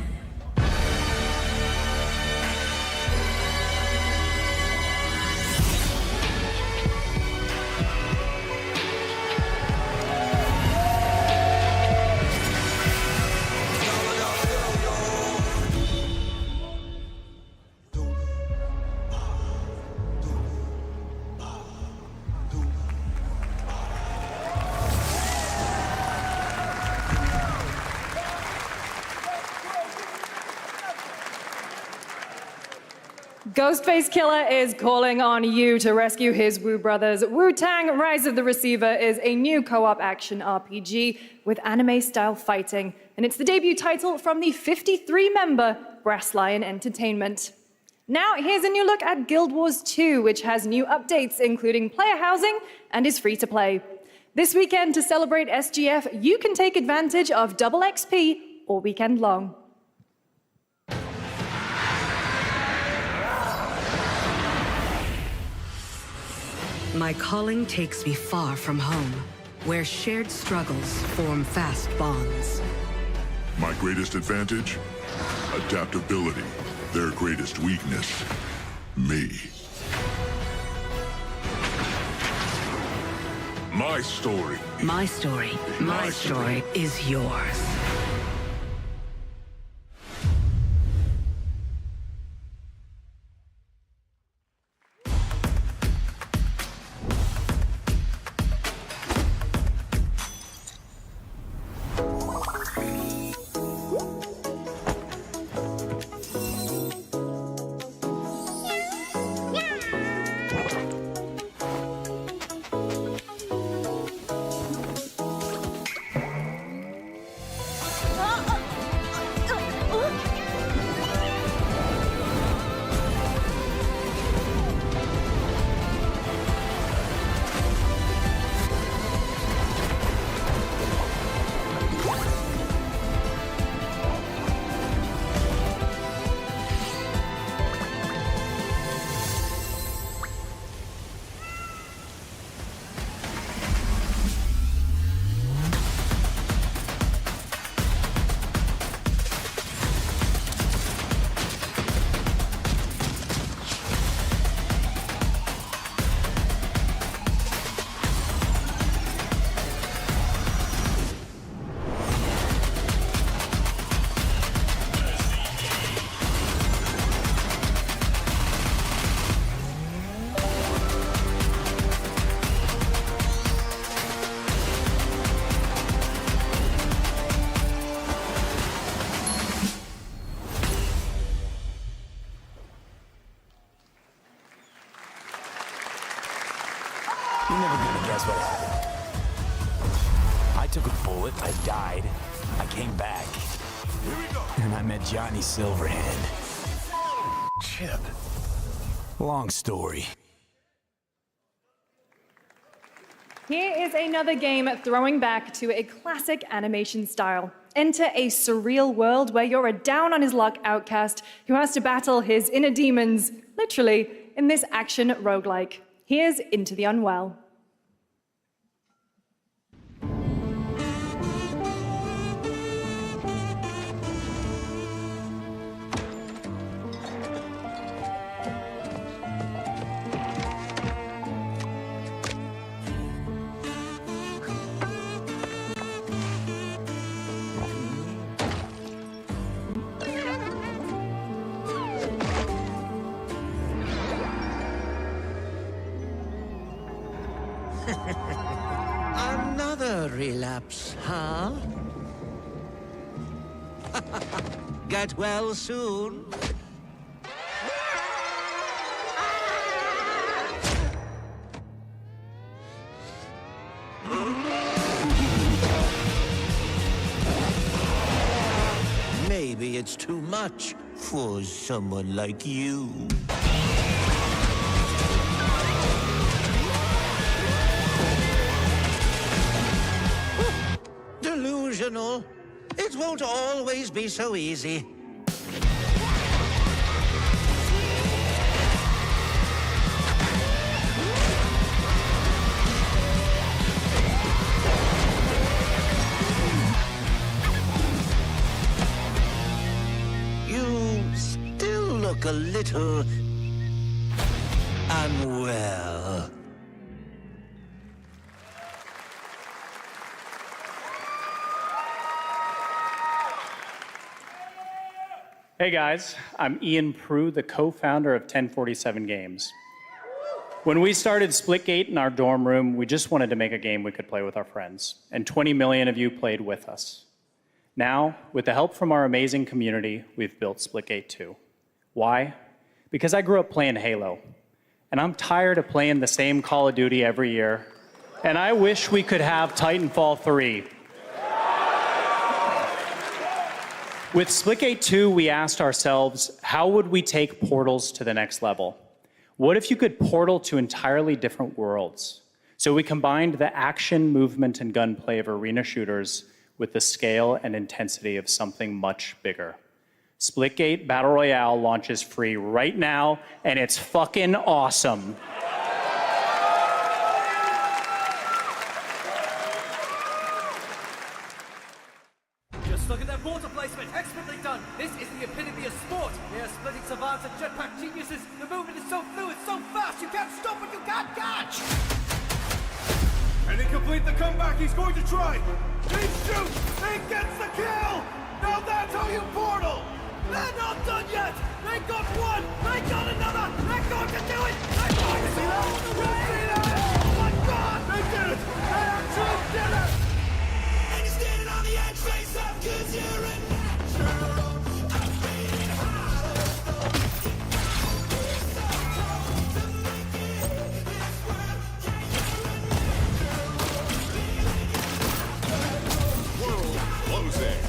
Ghostface Killer is calling on you to rescue his Wu brothers. Wu-Tang Rise of the Receiver is a new co-op action RPG with anime-style fighting, and it's the debut title from the 53-member Brass Lion Entertainment. Now, here's a new look at Guild Wars 2, which has new updates, including player housing, and is free to play. This weekend, to celebrate SGF, you can take advantage of double XP all weekend long. My calling takes me far from home, where shared struggles form fast bonds. My greatest advantage? Adaptability. Their greatest weakness? Me. My story. My story. My story is yours. You're never gonna guess what happened. I took a bullet, I died, I came back. Here we go. And I met Johnny Silverhand. Chip. Long story. Here is another game throwing back to a classic animation style. Enter a surreal world where you're a down-on-his-luck outcast who has to battle his inner demons, literally, in this action roguelike. Here's Into the Unwell. Another relapse, huh? Get well soon. maybe it's too much for someone like you. Delusional. It won't always be so easy. You still look a little unwell. Hey guys, I'm Ian Prue, the co-founder of 1047 Games. When we started Splitgate in our dorm room, we just wanted to make a game we could play with our friends, and 20 million of you played with us. Now, with the help from our amazing community, we've built Splitgate 2. Why? Because I grew up playing Halo, and I'm tired of playing the same Call of Duty every year, and I wish we could have Titanfall 3. With Splitgate 2, we asked ourselves, how would we take portals to the next level? What if you could portal to entirely different worlds? So we combined the action, movement, and gunplay of arena shooters with the scale and intensity of something much bigger. Splitgate Battle Royale launches free right now, and it's fucking awesome. Just look at that water placement, expertly done. This is the epitome of sport. They are splitting savants and jetpack geniuses. The movement is so fluid, so fast, you can't stop it, you can't catch. And to complete the comeback, he's going to try. He shoots, he gets the kill. Now that's how you portal. They're not done yet. They got one, they got another. They're going to do it. They're going to see that. Oh my God, they did it. They actually did it. And you're standing on the edge, face up, 'cause you're a natural. I'm beating harder. World closing.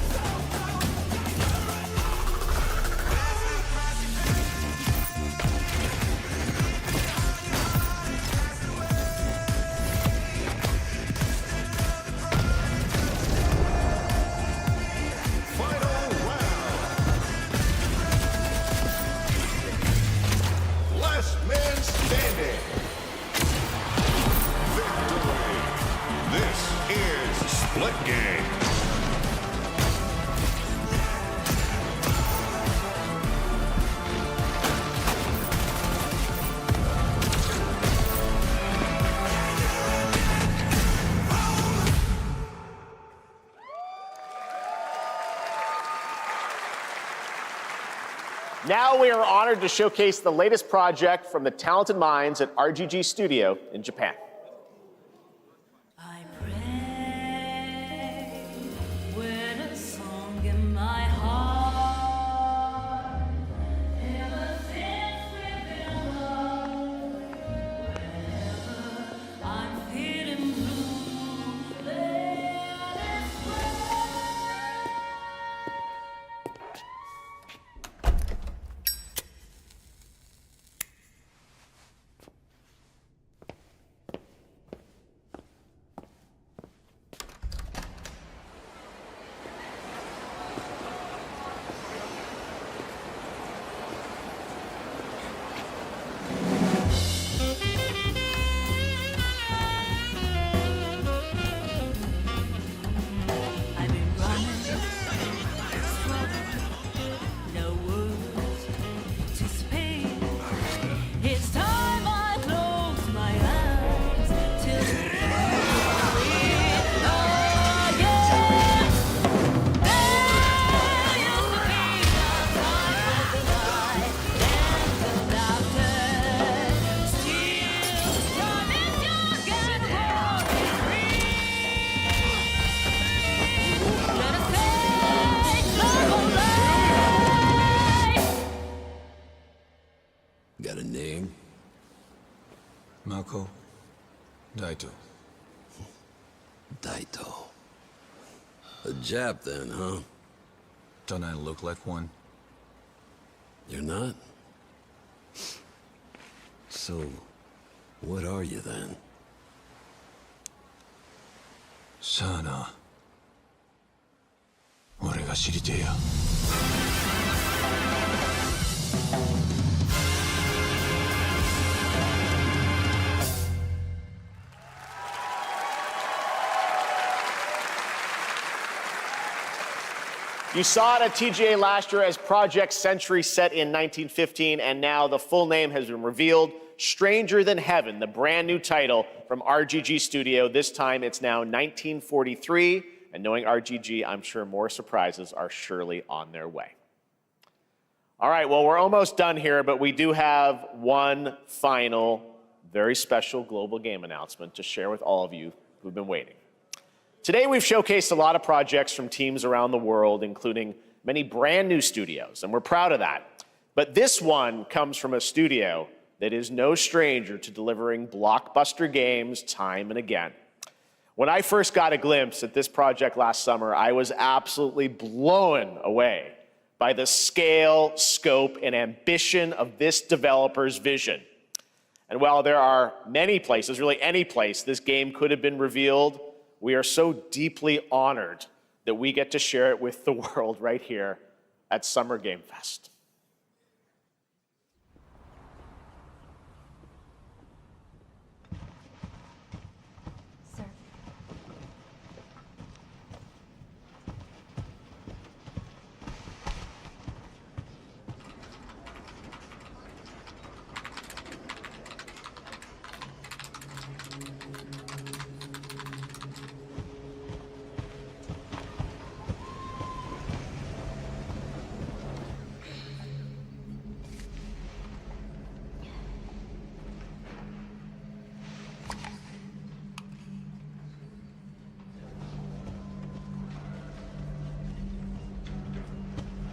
Last man standing. Victory. This is Splitgate. Now we are honored to showcase the latest project from the talented minds at RGG Studio in Japan. When a song in my heart, ever since we've been alone, whenever I'm feeling blue, let us I've been running, no words to speak. It's time I close my eyes till the oh yeah. There used to be a time with the light and the laughter. Still, time is young and walking free. Let us take love away. Got a name? Mako? Daito. Daito. A Jap then, huh? Don't I look like one? You're not? So, what are you then? Sana. 俺が知りてえよ。You saw it at TGA last year as Project Century set in 1915, and now the full name has been revealed. Stranger Than Heaven, the brand new title from RGG Studio. This time it's now 1943, and knowing RGG, I'm sure more surprises are surely on their way. All right, well, we're almost done here, but we do have one final, very special global game announcement to share with all of you who've been waiting. Today, we've showcased a lot of projects from teams around the world, including many brand new studios, and we're proud of that. But this one comes from a studio that is no stranger to delivering blockbuster games time and again. When I first got a glimpse at this project last summer, I was absolutely blown away by the scale, scope, and ambition of this developer's vision. And while there are many places, really any place, this game could have been revealed, we are so deeply honored that we get to share it with the world right here at Summer Game Fest.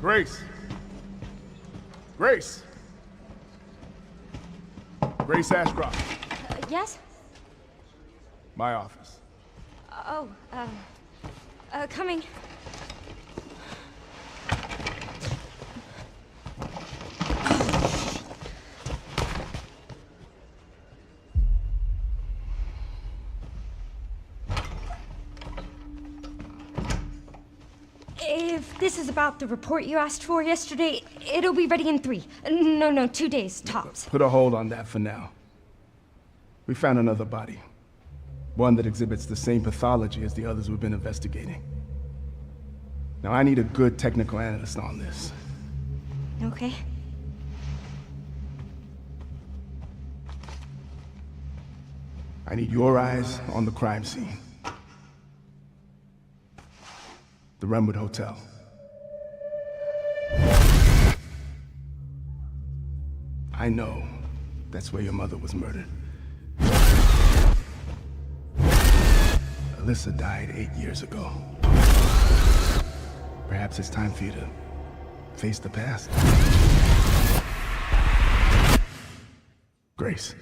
Grace! Grace! Grace Ashcroft. Yes? My office. Oh, coming. If this is about the report you asked for yesterday, it'll be ready in 2 days, tops. Put a hold on that for now. We found another body. One that exhibits the same pathology as the others we've been investigating. Now, I need a good technical analyst on this. Okay. I need your eyes on the crime scene. The Renwood Hotel. I know that's where your mother was murdered. Alyssa died 8 years ago. Perhaps it's time for you to face the past. Grace.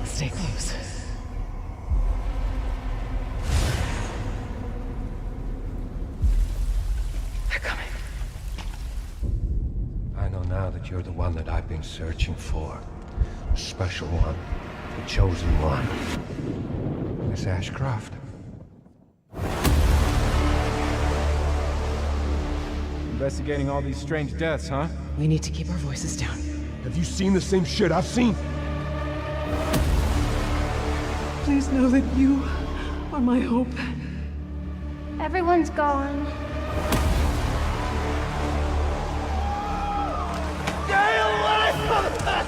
Stay close. They're coming. I know now that you're the one that I've been searching for. The special one. The chosen one. Miss Ashcroft. Investigating all these strange deaths, huh? We need to keep our voices down. Have you seen the same shit I've seen? Please know that you are my hope. Everyone's gone. Stay away from us!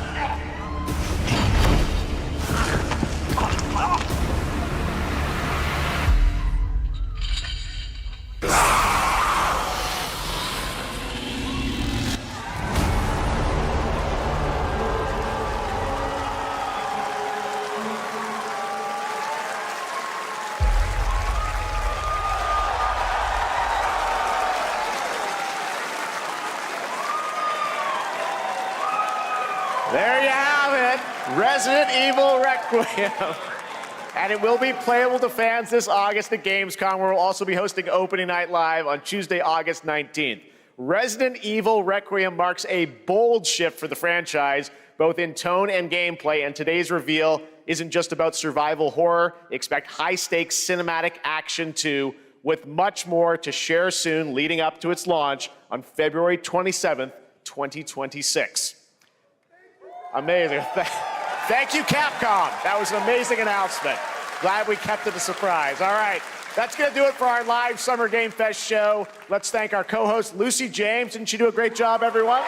There you have it, Resident Evil Requiem. And it will be playable to fans this August at Gamescom, where we'll also be hosting Opening Night Live on Tuesday, August 19th. Resident Evil Requiem marks a bold shift for the franchise, both in tone and gameplay, and today's reveal isn't just about survival horror. Expect high-stakes cinematic action too, with much more to share soon leading up to its launch on February 27th, 2026. Amazing. Thank you, Capcom. That was an amazing announcement. Glad we kept it a surprise. All right, that's going to do it for our live Summer Game Fest show. Let's thank our co-host, Lucy James. Didn't she do a great job, everyone?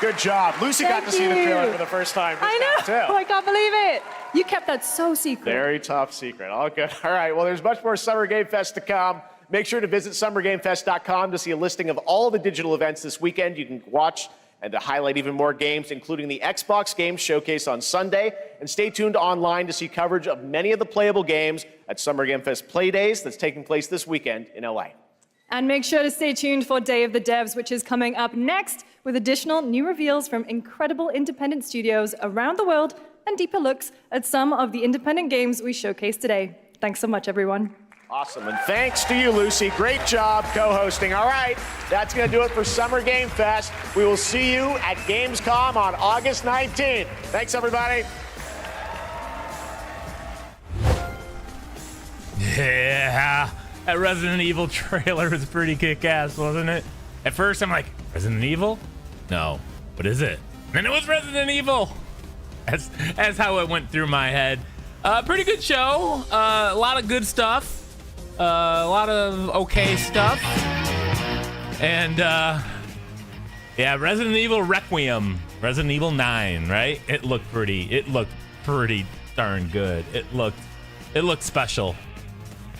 Good job. Lucy got to see the trailer for the first time. I know. Too. I can't believe it. You kept that so secret. Very top secret. All good. All right. Well, there's much more Summer Game Fest to come. Make sure to visit summergamefest.com to see a listing of all the digital events this weekend. You can watch and to highlight even more games, including the Xbox Games Showcase on Sunday. And stay tuned online to see coverage of many of the playable games at Summer Game Fest Play Days that's taking place this weekend in LA. And make sure to stay tuned for Day of the Devs, which is coming up next with additional new reveals from incredible independent studios around the world and deeper looks at some of the independent games we showcased today. Thanks so much, everyone. Awesome, and thanks to you, Lucy. Great job co-hosting. All right, that's going to do it for Summer Game Fest. We will see you at Gamescom on August 19th. Thanks, everybody. Yeah, that Resident Evil trailer was pretty kick-ass, wasn't it? At first, I'm like, Resident Evil? No. What is it? And it was Resident Evil. That's how it went through my head. Pretty good show. A lot of good stuff. A lot of okay stuff. And, yeah, Resident Evil Requiem. Resident Evil 9, right? It looked pretty darn good. It looked special,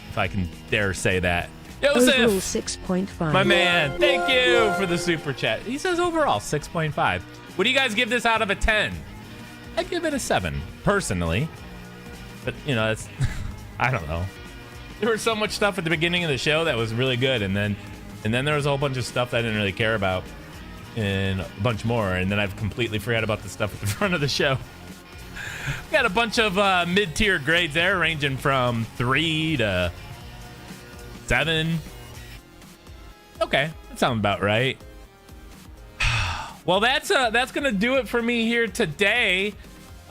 if I can dare say that. Joseph, overall 6.5. my man, thank you for the super chat. He says overall 6.5. What do you guys give this out of a 10? I'd give it a 7, personally. But, you know, it's, I don't know. There was so much stuff at the beginning of the show that was really good, and then there was a whole bunch of stuff that I didn't really care about, and a bunch more, and then I've completely forgot about the stuff at the front of the show. Got a bunch of mid-tier grades there, ranging from 3 to 7. Okay, that sounds about right. Well, that's gonna do it for me here today.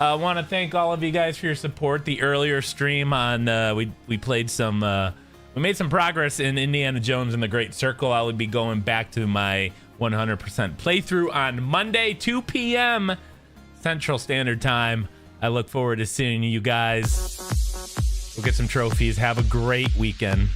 I want to thank all of you guys for your support. The earlier stream on we played some we made some progress in Indiana Jones and the Great Circle. I will be going back to my 100% playthrough on Monday, 2 p.m. Central Standard Time. I look forward to seeing you guys. We'll get some trophies. Have a great weekend.